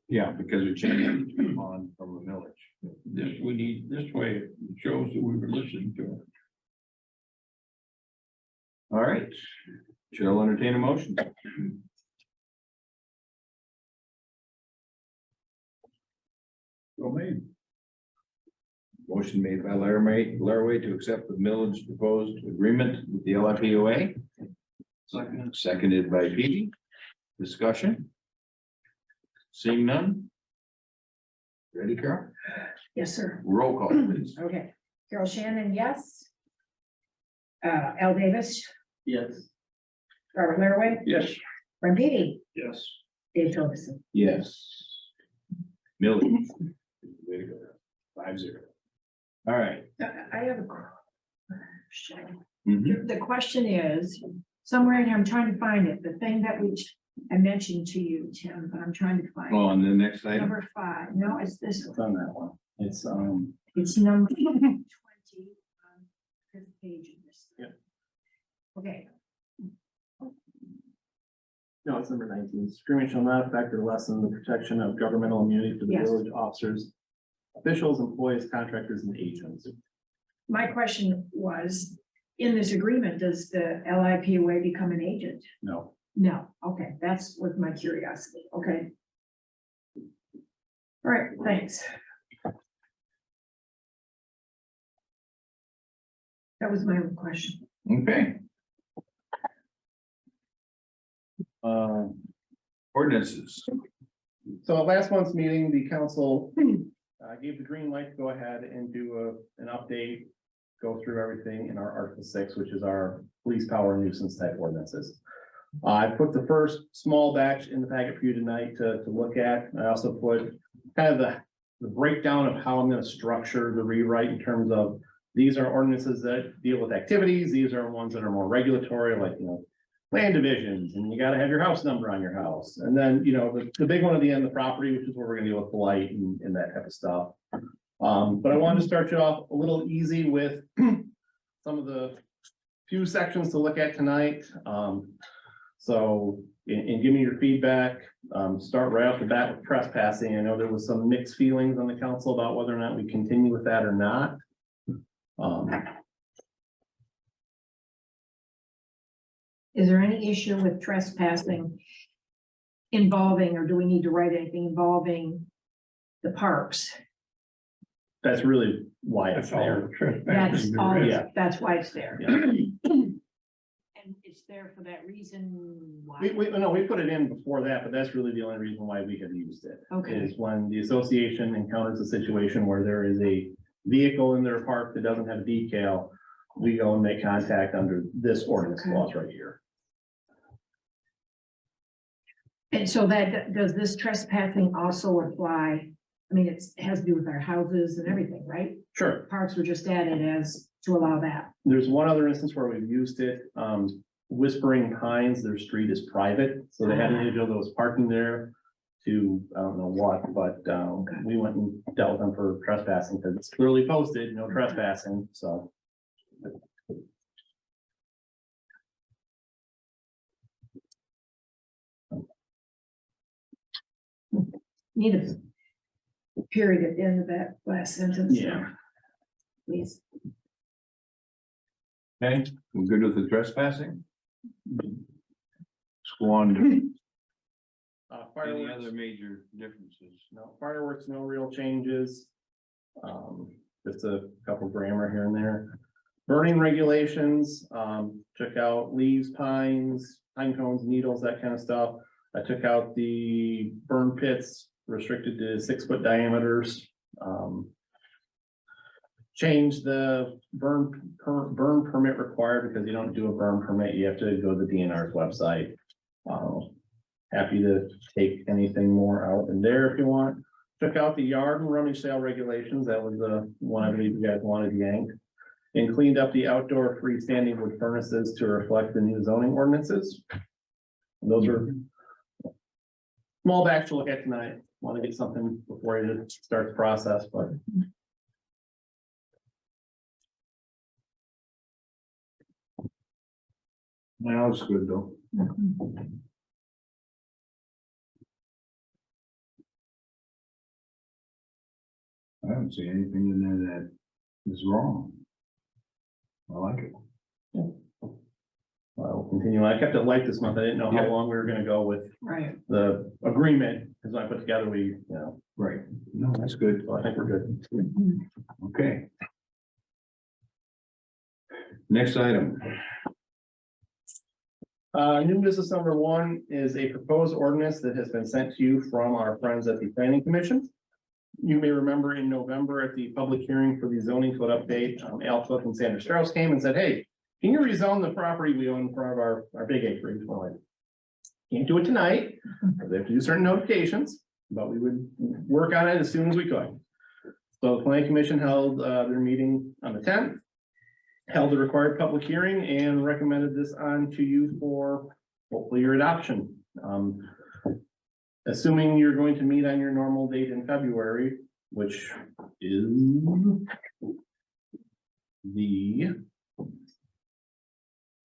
Yeah, because we changed the bond from the millage. We need, this way it shows that we were listening to it. All right, Chair will entertain a motion. So maybe. Motion made by Laraway to accept the millage proposed agreement with the LIPOA. Seconded by Pete. Discussion. Seeing none. Ready, Carol? Yes, sir. Roll call, please. Okay. Carol Shannon, yes. Al Davis, Yes. Robert Laraway, Yes. Brent Peavy, Yes. Dave Torgerson. Yes. Millage. Way to go. 5-0. All right. I have a question. Mhm. The question is, somewhere in here, I'm trying to find it, the thing that I mentioned to you, Tim, but I'm trying to find it. On the next item. Number 5, no, it's this It's one. on that one. It's, It's number 20 on this page of this. Yep. Okay, no, it's number 19. Agreement shall not affect or lessen the protection of governmental immunity for the Yes. village officers, officials, employees, contractors, and agents. my question was, in this agreement, does the LIPOA become an agent? No. No, okay, that's with my curiosity, okay. All right, thanks. That was my own question. Okay. Ordinances. So at last month's meeting, the council gave the green light to go ahead and do an update, go through everything in our Article 6, which is our police power nuisance type ordinances. I put the first small batch in the packet for you tonight to look at. I also put kind of the breakdown of how I'm going to structure the rewrite in terms of these are ordinances that deal with activities. These are ones that are more regulatory, like, land divisions, and you gotta have your house number on your house. And then, the big one at the end, the property, which is where we're gonna deal with blight and that type of stuff. But I wanted to start you off a little easy with some of the few sections to look at tonight. So, and give me your feedback. Start right off the bat with trespassing. I know there was some mixed feelings on the council about whether or not we continue with that or not. Is there any issue with trespassing involving, or do we need to write anything involving the parks? That's really why it's That's all there. the trespassing That's there all, is. Yeah. that's why it's there. Yeah. And it's there for that reason, why? We put it in before that, but that's really the only reason why we have used it. Okay, Is when the association encounters a situation where there is a vehicle in their park that doesn't have a decal, we go and make contact under this ordinance Okay. clause right here. and so that, does this trespassing also apply? I mean, it has to do with our houses and everything, right? Sure. Parks were just added as to allow that. There's one other instance where we've used it, Whispering Pines, their street is private, so they had an individual that was parking there to, I don't know what, but, we went and dealt with them for trespassing, because it's clearly posted, no trespassing, so. Need a period at the end of that last sentence. Yeah. Please. Okay, we're good with the trespassing? Let's go on to any Fireworks. other major differences. No fireworks, no real changes. Just a couple grammar here and there. Burning regulations, took out leaves, pines, pine cones, needles, that kind of stuff. I took out the burn pits restricted to 6-foot diameters. Changed the burn permit required, because you don't do a burn permit, you have to go to the DNR's website. Happy to take anything more out in there if you want. Took out the yard and rummage sale regulations. That was the one I believe you guys wanted yanked. And cleaned up the outdoor freestanding wood furnaces to reflect the new zoning ordinances. And those are small batch to look at tonight. Want to get something before you start the process, but Now it's good though. I don't see anything in there that is wrong. I like it. I'll continue. I kept it light this month. I didn't know how Yeah. long we were gonna go with Right. the agreement, because when I put together, Right. No, that's good. so I think we're good. Okay. Next item. New business number one is a proposed ordinance that has been sent to you from our friends at the Planning Commission. You may remember in November at the public hearing for the zoning code update, Al Cook and Sandra Strauss came and said, hey, can you rezone the property we own in front of our big acreage? Well, I can't do it tonight, because they have to do certain notifications, but we would work on it as soon as we could. So the Planning Commission held their meeting on the 10th, held the required public hearing and recommended this on to you for hopefully your adoption. Assuming you're going to meet on your normal date in February, which is the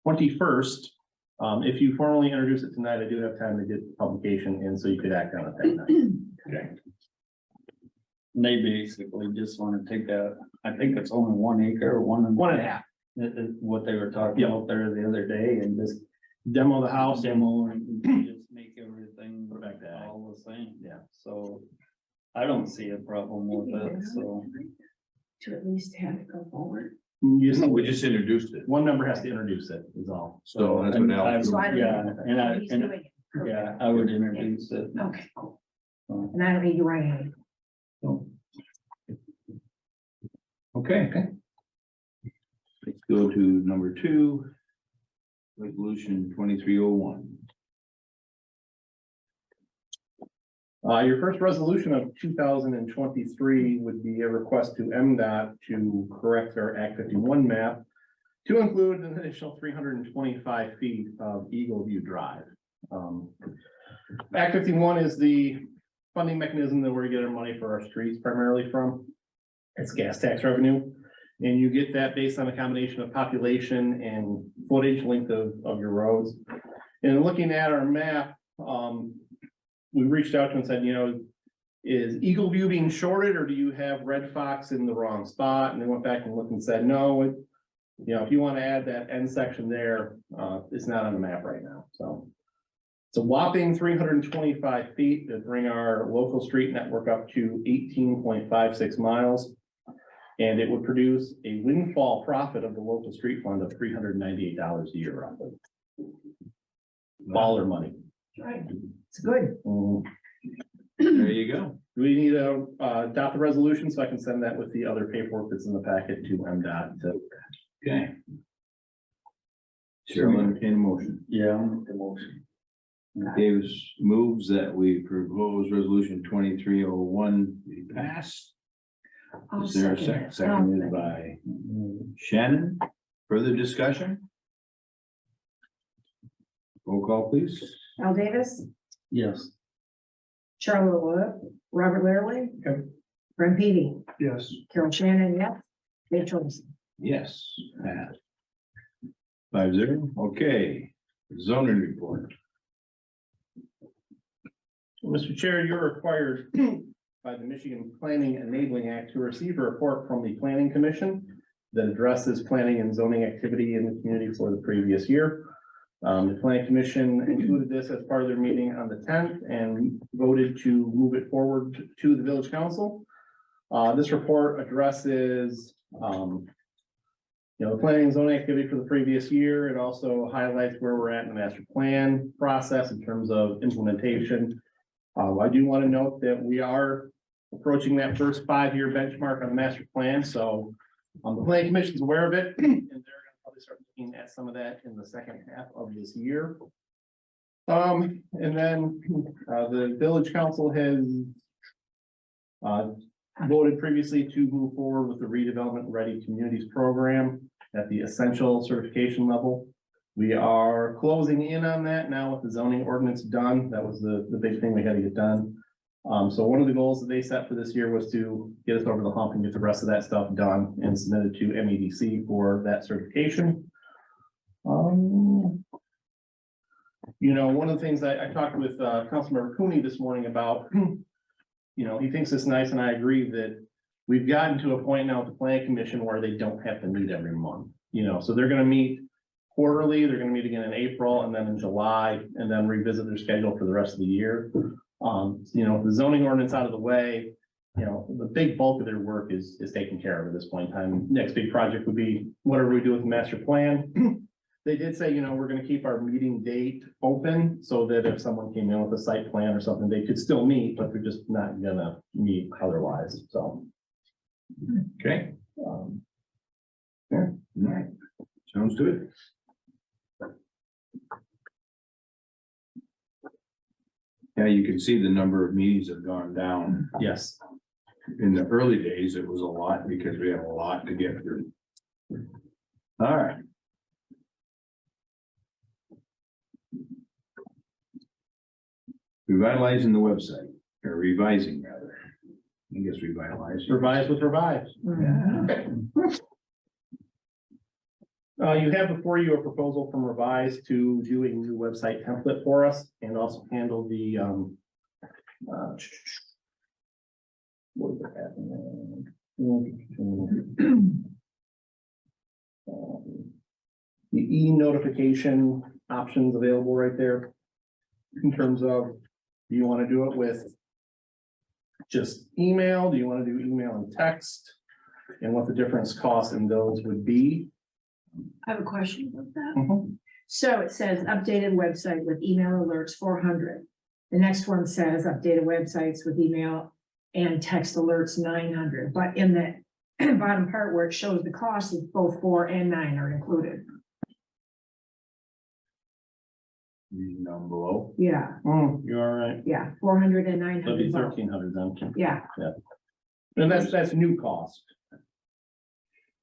21st. If you formally introduce it tonight, I do have time to get the publication in so you could act on it that night. Okay. They basically just want to take that, I think it's only 1 acre or 1.5. what they were talking about there the other day, and just Demo the house. demo and just make everything Put it back to ag. all the same. Yeah. So I don't see a problem with it, so. To at least have it go forward. You just- We just introduced it. one member has to introduce it, is all. So that's what Al. So I don't- Yeah, and He's doing it. yeah, I would introduce it. Okay, cool. And I don't need to write anything. Okay. Let's go to number 2. Resolution 2301. Your first resolution of 2023 would be a request to MDOT to correct our Act 51 map to include an additional 325 feet of Eagle View Drive. Act 51 is the funding mechanism that we get our money for our streets primarily from. It's gas tax revenue, and you get that based on a combination of population and footage length of your roads. And looking at our map, we reached out to them and said, you know, is Eagle View being shorted, or do you have Red Fox in the wrong spot? And they went back and looked and said, no, you know, if you want to add that end section there, it's not on the map right now, so. It's a whopping 325 feet to bring our local street network up to 18.56 miles. And it would produce a windfall profit of the local street fund of $398 a year roughly. Baller money. Right, it's good. There you go. Do we need to adopt the resolution so I can send that with the other paperwork that's in the packet to MDOT to Okay. Chair will entertain a motion. Yeah, I'll make the motion. Davis moves that we propose resolution 2301 be passed. I'll Is there a second it. seconded by Shannon? Further discussion? Roll call, please. Al Davis, Yes. Charlotte Wood, Robert Laraway. Okay. Brent Peavy, Yes. Carol Shannon, yes. Dave Johnson. Yes. Passed. 5-0. Okay. Zoning report. Mr. Chair, you're required by the Michigan Planning Enabling Act to receive a report from the Planning Commission that addresses planning and zoning activity in the community for the previous year. The Planning Commission included this as part of their meeting on the 10th and voted to move it forward to the Village Council. This report addresses, the planning and zoning activity for the previous year. It also highlights where we're at in the master plan process in terms of implementation. I do want to note that we are approaching that first 5-year benchmark on the master plan, so the planning commission is aware of it, and they're going to probably start looking at some of that in the second half of this year. And then the village council has voted previously to move forward with the redevelopment ready communities program at the essential certification level. We are closing in on that now with the zoning ordinance done. That was the big thing we had to get done. So one of the goals that they set for this year was to get us over the hump and get the rest of that stuff done and submitted to MEDC for that certification. You know, one of the things I talked with Councilmember Cooney this morning about, you know, he thinks it's nice, and I agree that we've gotten to a point now with the planning commission where they don't have to meet every month, you know, so they're gonna meet quarterly, they're gonna meet again in April and then in July, and then revisit their schedule for the rest of the year. You know, the zoning ordinance out of the way, you know, the big bulk of their work is taken care of at this point in time. Next big project would be whatever we do with the master plan. They did say, you know, we're gonna keep our meeting date open so that if someone came in with a site plan or something, they could still meet, but they're just not gonna meet otherwise, so. Okay, Yeah. alright, sounds good. Yeah, you can see the number of meetings have gone down. Yes, In the early days, it was a lot because we had a lot to get through. All right. Revitalizing the website, or revising rather. I guess revitalize. revise with revise. You have before you a proposal from Revise to do a new website template for us and also handle the, what is it happening? The e-notification options available right there. In terms of, do you want to do it with just email? Do you want to do email and text? And what the difference cost in those would be? I have a question about that. So it says updated website with email alerts 400. The next one says updated websites with email and text alerts 900. But in the bottom part where it shows the cost of both 4 and 9 are included. Down below. Yeah, You're all right. yeah, 400 and That'd be 900. both. 1,300 then. Yeah, And that's new cost.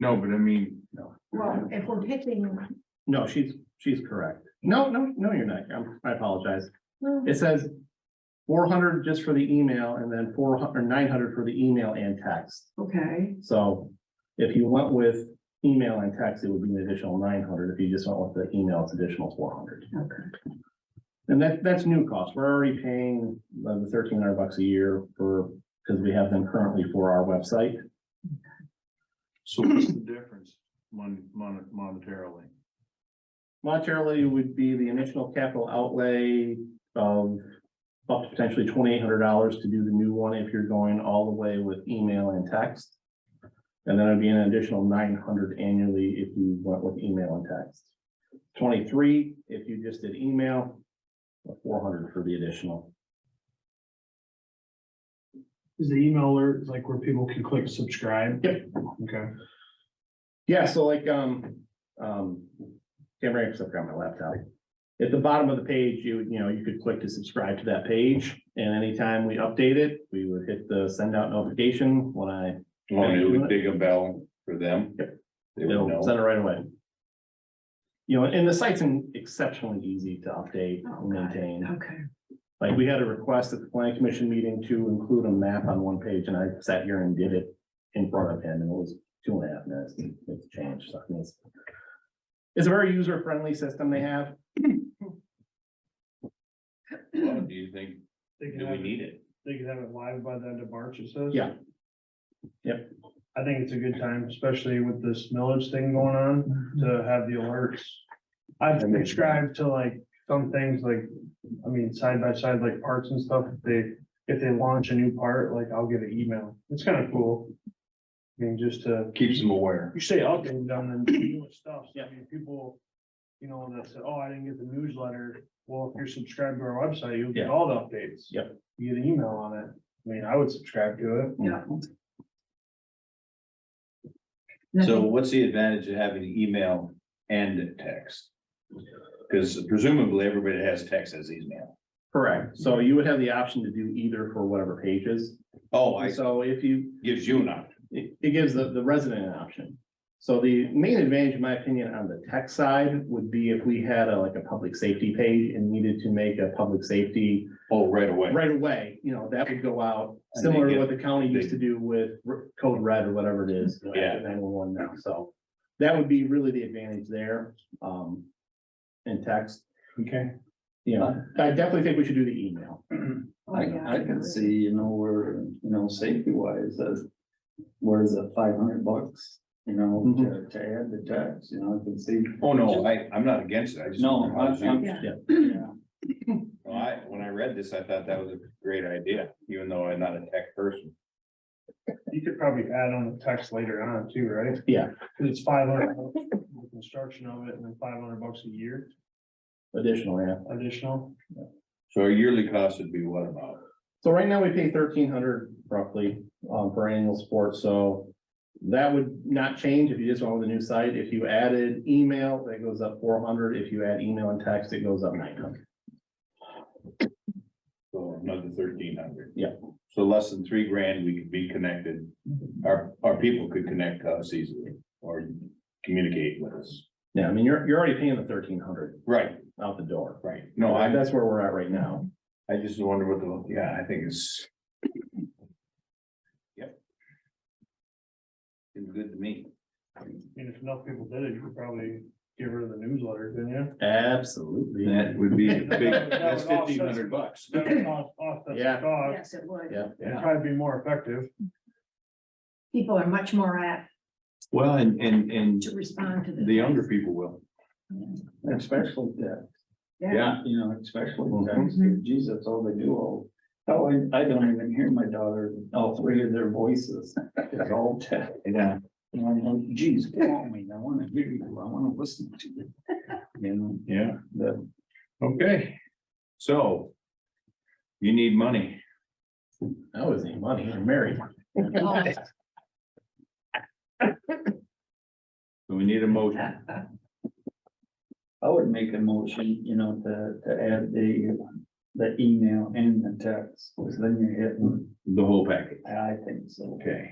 No, but I mean, no. well, if we're picking, No, she's correct. No, you're not. I apologize. well, It says 400 just for the email and then 900 for the email and text. okay, So if you went with email and text, it would be an additional 900. If you just went with the email, it's additional 400. okay. And that's new cost. We're already paying the $1,300 a year because we have them currently for our website. So what's the difference monetarily? Monetarily would be the initial capital outlay of up to potentially $2,800 to do the new one if you're going all the way with email and text. And then it'd be an additional 900 annually if you went with email and text. 23 if you just did email, 400 for the additional. Is the email alert like where people can click subscribe? Yep. Okay. Yeah, so like, can't remember if I've got my laptop. At the bottom of the page, you could click to subscribe to that page, and anytime we update it, we would hit the send out notification when I. Well, it would ding a bell for them. Yep. They would It'll know. send it right away. You know, and the site's exceptionally easy to update Oh, and got it. maintain. Okay, Like, we had a request at the planning commission meeting to include a map on one page, and I sat here and did it in front of him, and it was 2.5 minutes to make the change. So I mean, it's a very user-friendly system they have. Well, do you think, They can do we have, need it? they can have it live by the end of March, it says. Yeah. Yep. I think it's a good time, especially with this millage thing going on, to have the alerts. I've subscribed to like some things like, I mean, side by side, like parts and stuff. If they launch a new part, like I'll get an email. It's kind of cool. I mean, just to, Keeps them aware. you stay updated on the newest stuff. So, I mean, people, that say, oh, I didn't get the newsletter. Well, if you're subscribed to our website, you'll get Yeah. all the updates. Yep. You get an email on it. I mean, I would subscribe to it. yeah. So what's the advantage of having email and text? Because presumably everybody that has text has email. Correct. So you would have the option to do either for whatever pages. Oh, So if you, gives you an option. it gives the resident an option. So the main advantage, in my opinion, on the tech side would be if we had like a public safety page and needed to make a public safety Oh, right away. right away, that would go out, similar to what the county used to do with Code Red or whatever it is. Yeah. 911 now, so that would be really the advantage there, in text. Okay. I definitely think we should do the email. I can see, where, safety wise, where's the $500, to add the tax, I can see. Oh, no, I'm not against it. I just. No, I'm- Yeah. Well, when I read this, I thought that was a great idea, even though I'm not a tech person. You could probably add on the text later on too, right? Yeah. 'Cause it's 500 for the construction of it and then $500 a year Additional, yeah. additional. So our yearly cost would be what about? So right now we pay 1,300 roughly, for annual support, so that would not change if you just went with a new site. If you added email, that goes up 400. If you add email and text, it goes up 900. So another 1,300. Yeah. So less than $3,000, we could be connected. Our people could connect to us easily or communicate with us. Yeah, I mean, you're already paying the 1,300 Right, out the door. right. No, I That's where we're at right now. I just wonder what I think it's. Yep. It's good to me. I mean, if enough people did it, you could probably get rid of the newsletter, couldn't you? Absolutely. That would be a big, That that's would offset- $1,500. That would offset the Yeah. cost. Yes, it would. Yeah. It'd probably be more effective. People are much more apt Well, and to respond to the younger people will. Especially that, Yeah. especially that, geez, that's all they do. I don't even hear my daughter, all three of their voices, it's all text. Yeah. And I'm like, geez, call me, I wanna hear you, I wanna listen to you. Yeah. The, Okay. So. You need money. I always need money. I'm married. So we need a motion. I would make a motion, to add the email and the text, because then you're hitting, The whole package. I think so. Okay.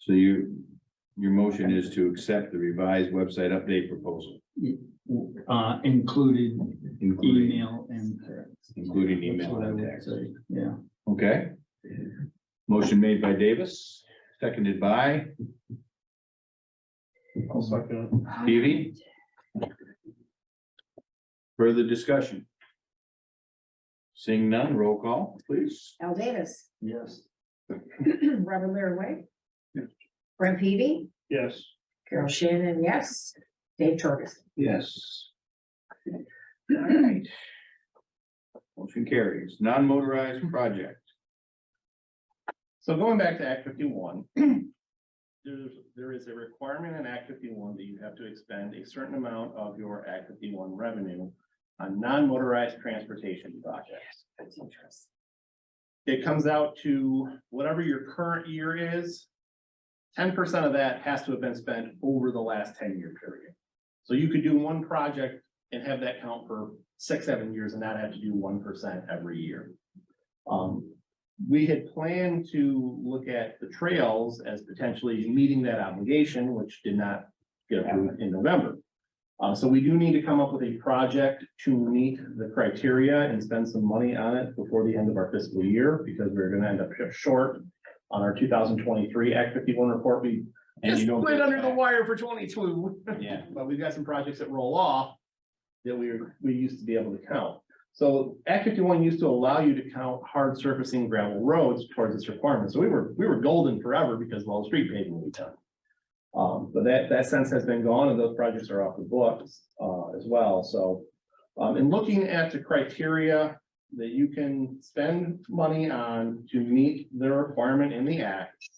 So your motion is to accept the revised website update proposal, Included including, email and text. including That's email what I and would text. say, yeah. Okay. Motion made by Davis, seconded by I'll second it. Stevie. Further discussion? Seeing none, roll call, please. Al Davis, Yes. Robert Laraway. Brent Peavy, Yes. Carol Shannon, yes. Dave Torres. Yes. All right. Motion carries. Non-motorized project. So going back to Act 51, there is a requirement in Act 51 that you have to expend a certain amount of your Act 51 revenue on non-motorized transportation projects. That's interesting. It comes out to whatever your current year is. 10% of that has to have been spent over the last 10-year period. So you could do one project and have that count for 6-7 years and not have to do 1% every year. We had planned to look at the trails as potentially meeting that obligation, which did not get approved in November. So we do need to come up with a project to meet the criteria and spend some money on it before the end of our fiscal year, because we're gonna end up short on our 2023 Act 51 report. We And you don't went get under the back. wire for 22. Yeah. But we've got some projects that roll off that we used to be able to count. So Act 51 used to allow you to count hard surfacing gravel roads towards this requirement. So we were golden forever because of all the street paving we done. But that sense has been gone and those projects are off the books as well. So in looking at the criteria that you can spend money on to meet the requirement in the act,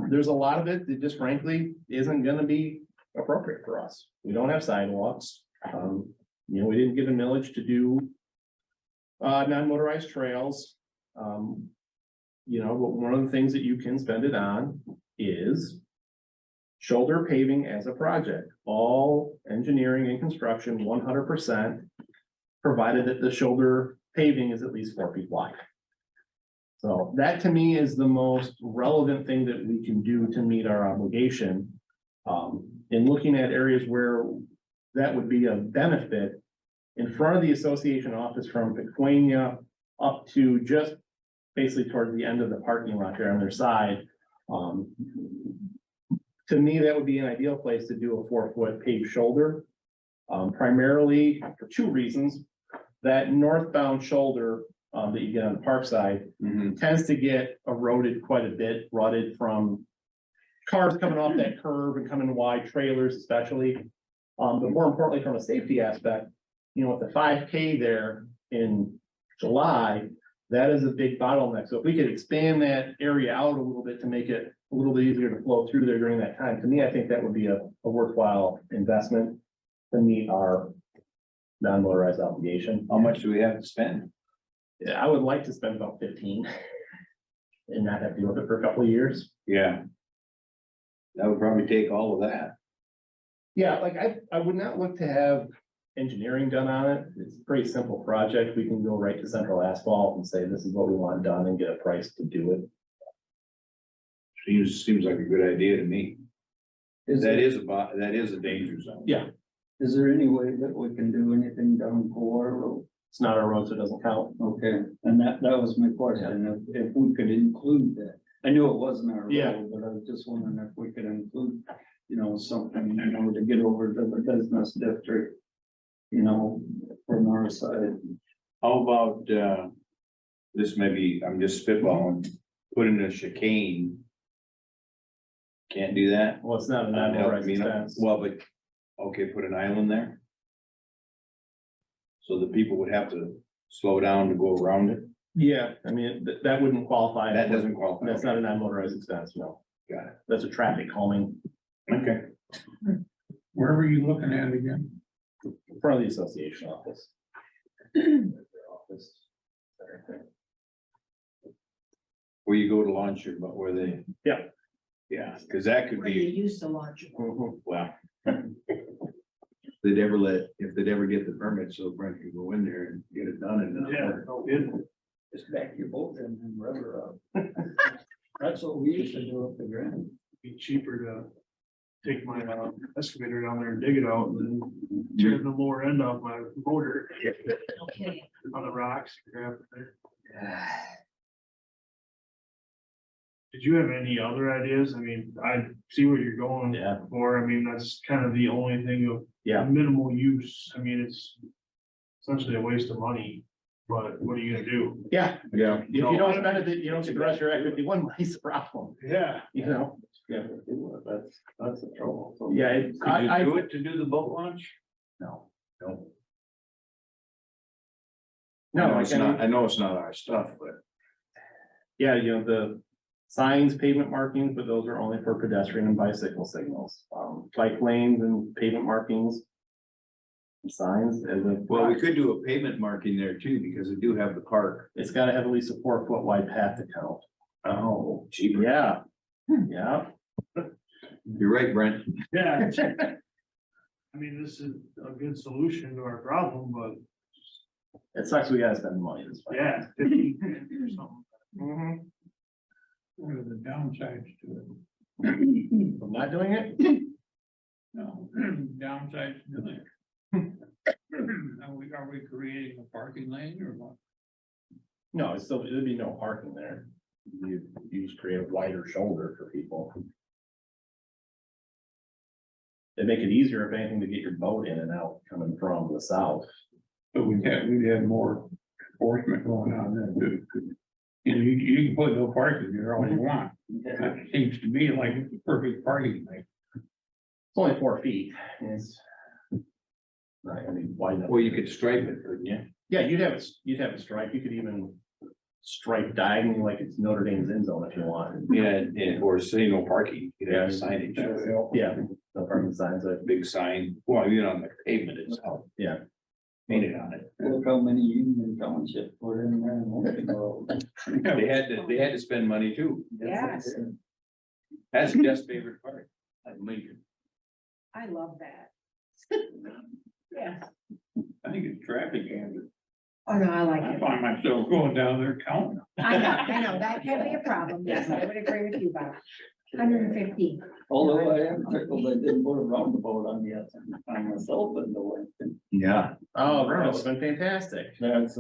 there's a lot of it that just frankly isn't gonna be appropriate for us. We don't have sidewalks. We didn't get a millage to do non-motorized trails. But one of the things that you can spend it on is shoulder paving as a project, all engineering and construction, 100%, provided that the shoulder paving is at least 4 feet wide. So that to me is the most relevant thing that we can do to meet our obligation. In looking at areas where that would be a benefit. In front of the association office from Pequania up to just basically towards the end of the parking lot there on their side. To me, that would be an ideal place to do a 4-foot paved shoulder. Primarily for two reasons. That northbound shoulder that you get on the park side tends to get eroded quite a bit, rutted from cars coming off that curve and coming wide, trailers especially. But more importantly, from a safety aspect, you know, with the 5K there in July, that is a big bottleneck. So if we could expand that area out a little bit to make it a little bit easier to flow through there during that time, to me, I think that would be a worthwhile investment to meet our non-motorized obligation. How much do we have to spend? Yeah, I would like to spend about 15 and not have to deal with it for a couple of years. Yeah. That would probably take all of that. Yeah, like I would not look to have engineering done on it. It's a pretty simple project. We can go right to Central Asphalt and say, this is what we want done and get a price to do it. Seems like a good idea to me. Is That there, is a danger zone. Yeah, is there any way that we can do anything down Core Road? it's not a road, so it doesn't count. Okay, and that was my question, if we could include that. I knew it wasn't our Yeah. road, but I was just wondering if we could include, you know, something, you know, to get over to the business district. You know, from our side. How about, this maybe, I'm just spitballing, put in a chicane. Can't do that? Well, it's not a That'd help non-motorized me, expense. well, but, okay, put an island there. So the people would have to slow down to go around it. Yeah, I mean, that wouldn't qualify. That doesn't qualify. That's not a non-motorized expense, no. Got it. That's a traffic calming Okay. Where were you looking at again? in front of the association office. Where you go to launch your, but where they. Yeah. Yeah, cause that could Where you be, used to launch. well. If they'd ever get the permit, so Brent could go in there and get it done and. Yeah, no kidding. Just back your boat in and rubber up. That's what we used to do up the ground. Be cheaper to take my excavator down there and dig it out and then tear the lower end off my motor Okay. on the rocks. Grab it there. Did you have any other ideas? I mean, I see what you're going Yeah. for. I mean, that's kind of the only thing of Yeah, minimal use. I mean, it's essentially a waste of money, but what are you gonna do? yeah. Yeah. If you don't spend it, you don't get the rest of your Act 51 money's the problem, Yeah. you know? Yeah, that's the trouble. So- Yeah, Could you do it to do the boat launch? No. No. No, It's not, I know it's not our stuff, but. yeah, you know, the signs, pavement markings, but those are only for pedestrian and bicycle signals. Bike lanes and pavement markings. Signs as a. Well, we could do a pavement marking there too, because we do have the park. It's gotta have at least a 4-foot wide path to count. Oh, cheaper. Yeah, yeah. You're right, Brent. Yeah. I mean, this is a good solution to our problem, but It sucks we gotta spend the money this way. yeah, 50 or something. Mhm. What are the downsides to it? I'm not doing it? No, downsides to it. Are we creating a parking lane or what? No, it's still, there'd be no parking there. You just create a wider shoulder for people. It'd make it easier, if anything, to get your boat in and out coming from the south. But we'd have more enforcement going on then too. You know, you can put no parking there all you want. That seems to me like it's a perfect parking lane. It's only 4 feet. It's. Not, I mean, wide enough. Well, you could stripe it, couldn't you? Yeah, you'd have a stripe. You could even stripe diagonally like it's Notre Dame's end zone if you want. Yeah, and, or say no parking, you have signage, Yeah, no parking signs. a big sign, well, even on the pavement itself. Yeah. Painted on it. Look how many Union Township put in there. And Lincoln Road. They had to spend money too. Yes. That's Jeff's favorite part, Lincoln. I love that. Yes. I think it's traffic hazard. Oh, no, I like I it. find myself going down there counting. I know, that can be a problem. Yes, I would agree with you, Bob. 150. Although I am tickled I didn't put a roundabout on the outside, on myself in the way. Yeah, Oh, that would have been fantastic.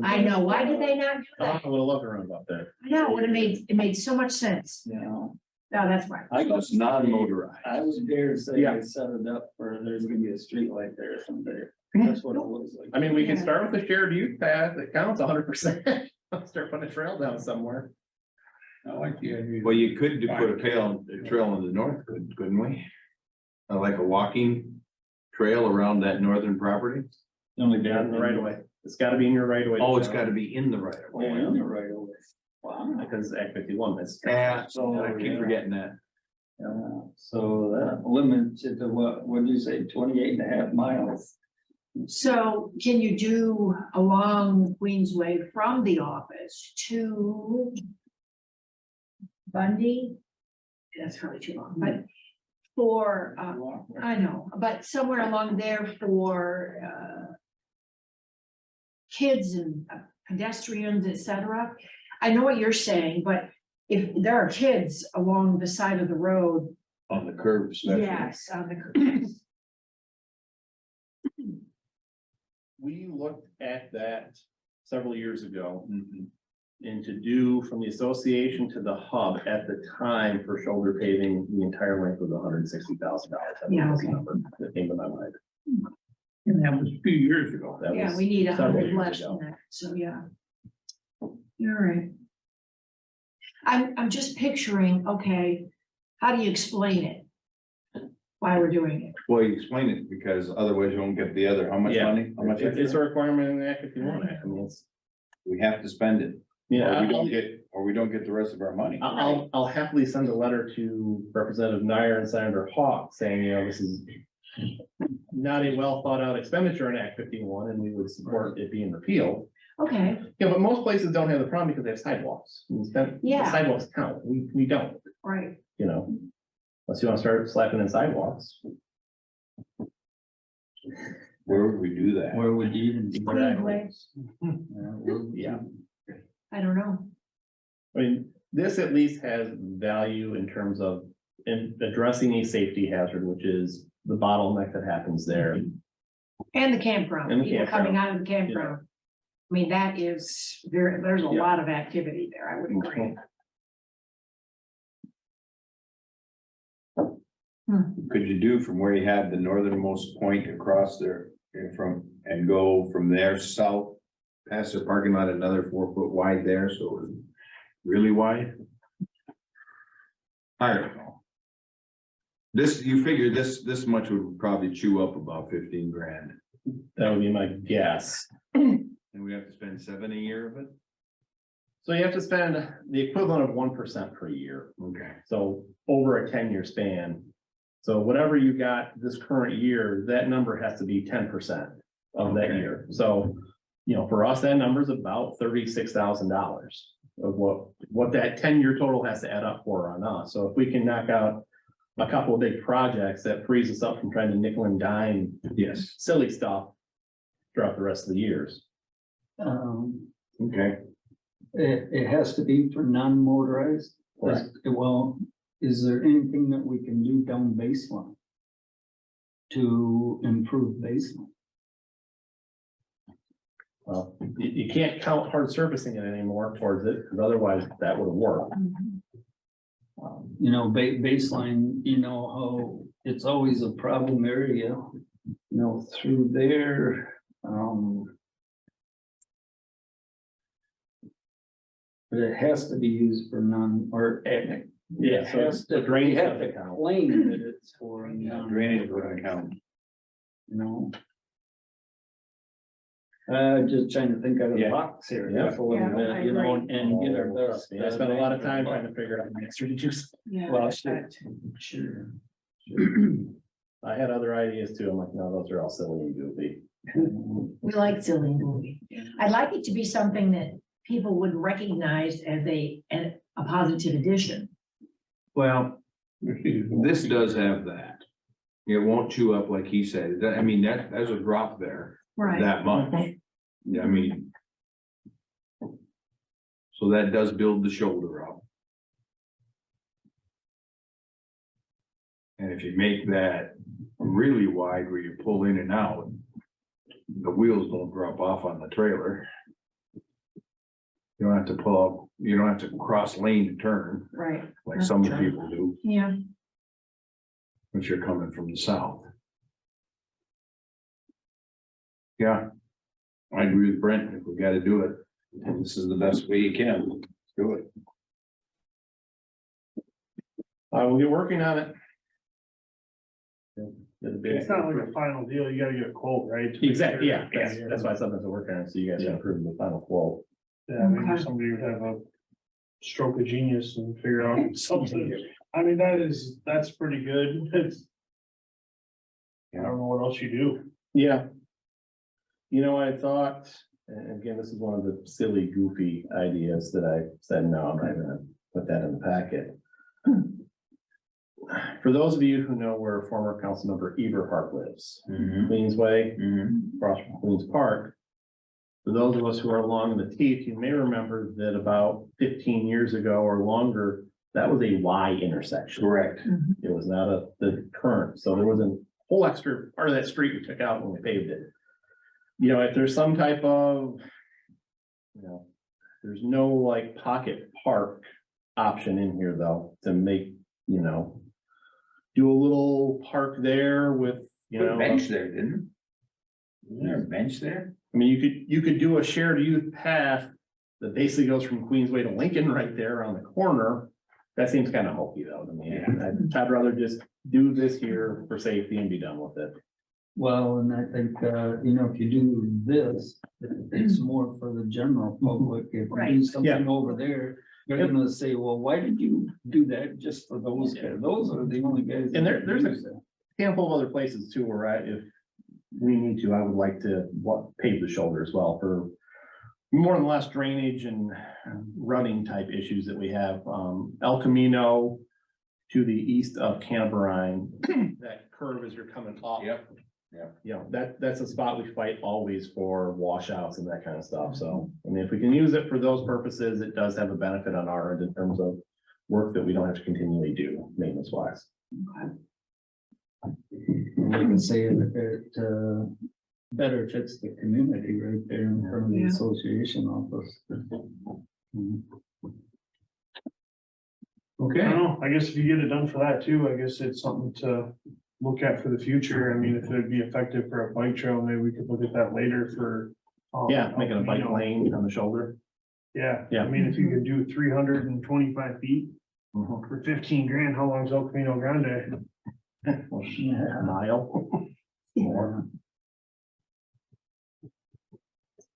I know, why did they not do Oh, that? I would have loved to run about there. I know, it made so much sense. You know, No, that's right. I so it's non-motorized. I was dare to say Yeah. I set it up for, there's gonna be a street light there someday. That's what it looks like. I mean, we can start with the shared use path, it counts 100%. Start putting a trail down somewhere. I like the idea. Well, you could put a trail in the north, couldn't we? Like a walking trail around that northern property? Only Yeah, in the right of way. It's gotta be in your right of way. Oh, it's gotta be in the right of Oh, way. in the right away. Wow. Because Act 51 is. Yeah, so I keep forgetting that. So that limits it to what, what'd you say, 28.5 miles? So can you do along Queensway from the office to Bundy? That's probably too long, but for, I know, but somewhere along there for, kids and pedestrians, et cetera. I know what you're saying, but if there are kids along the side of the road, On the curb especially. yes, on the curb. We looked at that several years ago. Mhm. And to do from the association to the hub at the time for shoulder paving, the entire length was $160,000. Yeah, okay. That came to my mind. And that was a few years ago. That Yeah, was we need several 100 years less ago. than that, so yeah. You're right. I'm just picturing, okay, how do you explain it? Why we're doing it? Well, you explain it because otherwise you won't get the other, how much Yeah. money? How much? It's a requirement in the Act 51 Act. I mean, it's, We have to spend it. Or yeah, we don't get the rest of our money. I'll happily send a letter to Representative Nyer and Senator Hawk saying, you know, this is not a well thought out expenditure in Act 51 and we would support it being repealed. Okay, Yeah, but most places don't have the problem because they have sidewalks. The Yeah. sidewalks count. We don't, right. you know. Unless you want to start slapping in sidewalks. Where would we do that? Where would you even? Queensway, Yeah. I don't know. I mean, this at least has value in terms of addressing a safety hazard, which is the bottleneck that happens there. And the campground, And the people coming campground, out of the campground. I mean, that is, there's a Yeah. lot of activity there, I would agree. Could you do from where you had the northernmost point across there and go from there south? Past the parking lot, another 4 foot wide there, so it was really wide? I don't know. You figure this much would probably chew up about 15 grand. That would be my guess. And we have to spend 7 a year of it? So you have to spend the equivalent of 1% per year. Okay. So over a 10-year span. So whatever you got this current year, that number has to be 10% of that Okay. year. So, you know, for us, that number is about $36,000 of what that 10-year total has to add up for on us. So if we can knock out a couple of big projects, that frees us up from trying to nickel and dime Yes. silly stuff throughout the rest of the years. Okay. It has to be for non-motorized. Correct. Well, is there anything that we can do down baseline to improve baseline? Well, you can't count hard surfacing it anymore towards it, because otherwise that would have worked. You know, baseline, you know, how it's always a problem area, you know, through there, but it has to be used for Yeah, so it's the drainage have that to count. claim that it's for. Drainage would count. You know? Just trying to think out of the Yeah. box here, Yeah. just a little Yeah, I bit, you know, agree. and get our Trust best. me, I spent a lot of time trying to figure out an answer to juice. Yeah. Well, sure. I had other ideas too. I'm like, no, those are all silly and goofy. We like silly movie. I'd like it to be something that people would recognize as a positive addition. Well, this does have that. It won't chew up like he said. I mean, there's a drop there, that much. Yeah, I mean, So that does build the shoulder up. And if you make that really wide where you pull in and out, the wheels don't drop off on the trailer. You don't have to pull up, you don't have to cross lane to turn Right, like some people do, yeah, if you're coming from the south. Yeah, I agree with Brent. If we gotta do it, and this is the best way you can, let's do it. I will get working on it. It's not like a final deal, you gotta get a quote, right? to make Exactly, sure- yeah, that's why something's working on it, so you guys can approve the final quote. Yeah, maybe Okay. somebody would have a stroke of genius and figure out something. I mean, that's pretty good. It's. I don't know what else you do. Yeah. You know, I thought, and again, this is one of the silly, goofy ideas that I said, no, I'm not gonna put that in the packet. For those of you who know where former council member Eberhart lives, Queensway, across from Queens Park. For those of us who are along in the teeth, you may remember that about 15 years ago or longer, that was a Y intersection. Correct. It was not the current, so there was a whole extra part of that street we took out when we paved it. You know, if there's some type of, you know, there's no like pocket park option in here though, to make, you know, do a little park there with, you Put a know. bench there, didn't it? Isn't there a bench there? I mean, you could do a shared youth path that basically goes from Queensway to Lincoln right there on the corner. That seems kind of hokey though to me. I'd rather just do this here for safety and be done with it. Well, and I think, you know, if you do this, it's more for the general public. If you do Right. something over there, they're gonna say, well, why did you do that just for those guys? Those are the only guys. And that there's a- use that. Handful of other places too, where if we need to, I would like to pave the shoulder as well for more than less drainage and running type issues that we have. El Camino to the east of Camberine, that curve as you're coming up. Yep. You know, that's a spot we fight always for washouts and that kind of stuff. So, I mean, if we can use it for those purposes, it does have a benefit on our end in terms of work that we don't have to continually do maintenance wise. And you can say it, better fits the community right there in front of the Yeah. association office. I Okay, don't know, I guess if you get it done for that too, I guess it's something to look at for the future. I mean, if it'd be effective for a bike trail, maybe we could look at that later for. Yeah, making a bike you know, lane on the shoulder. Yeah, Yeah. I mean, if you could do 325 feet Mhm. for 15 grand, how long's El Camino Grande? Well, a mile. More.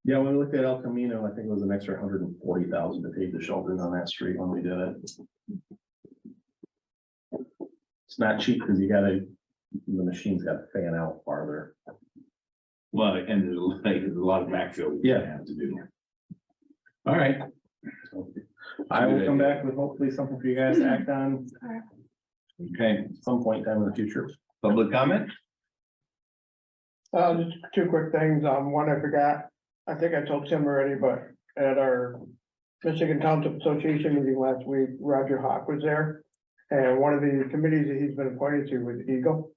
Yeah, when we looked at El Camino, I think it was an extra 140,000 to pave the shoulders on that street when we did it. It's not cheap because the machine's got to fan out farther. well, and there's a lot of backfill. we Yeah. Have to do. All right, So I will come back with hopefully something for you guys to act on okay, at some point in time in the future. public comment? Just two quick things. One I forgot. I think I told Tim already, but at our Michigan Township Association meeting last week, Roger Hawk was there. And one of the committees that he's been appointed to was Eagle.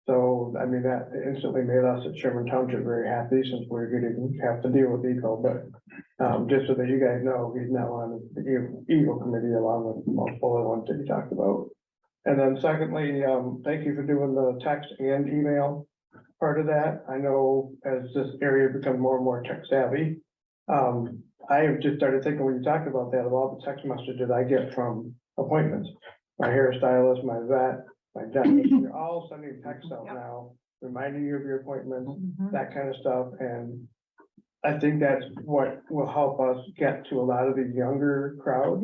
So, I mean, that instantly made us at Sherman Township very happy since we're going to have to deal with Eagle, but. Just so that you guys know, he's now on the Eagle Committee along with multiple other ones that you talked about. And then secondly, thank you for doing the text and email part of that. I know as this area becomes more and more tech savvy. I have just started thinking when you talked about that, of all the text messages I get from appointments. My hairstylist, my vet, my dentist, they're all sending texts out now, reminding you of your appointments, that kind of stuff, and. I think that's what will help us get to a lot of the younger crowd.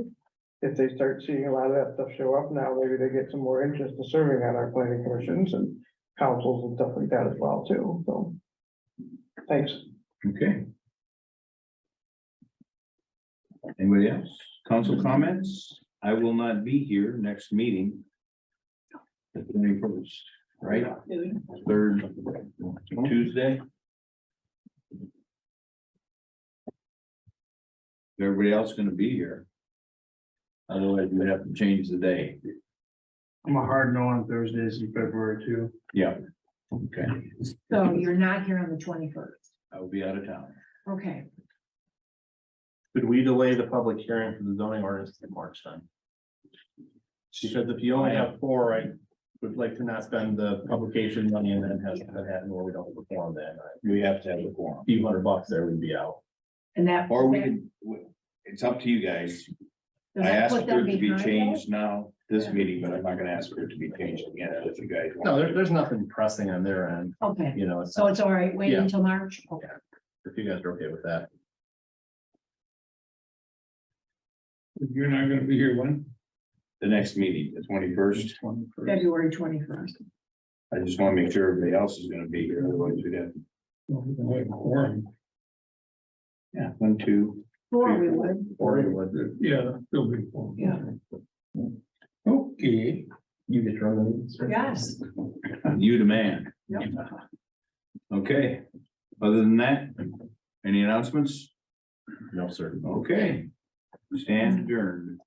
If they start seeing a lot of that stuff show up now, maybe they get some more interest in serving on our planning commissions and councils and stuff like that as well too, so. Thanks. Okay. Anybody else? Council comments? I will not be here next meeting. The 21st, right? Third Tuesday. Everybody else gonna be here. Otherwise, we'd have to change the day. I'm a hard no on Thursdays in February too. Yeah. Okay, So you're not here on the 21st. I will be out of town. Okay, Could we delay the public hearing for the zoning ordinance to March then? Because if you only have 4, I would like to not spend the publication money and then have that happen where we don't perform then. We have to have the quorum. Few $100 there would be out. and that. Or we can, it's up to you guys. does I that asked put for them it to be behind changed us? now, this meeting, but I'm not gonna ask for it to be changed again if you guys No, want. there's nothing pressing on their end, Okay, you know, it's, so it's all right, wait Yeah. until March? Okay. if you guys are okay with that. You're not gonna be here when? The next meeting, the 21st. February 21st. I just wanna make sure everybody else is gonna be here, otherwise we'd have. Yeah, 1, 2. 4 we would. Or you would, Yeah, still be. Fun. Yeah. Okay. you get your own. Yes. You demand. Yep. Okay, other than that, any announcements? No, sir. Okay, stand adjourned.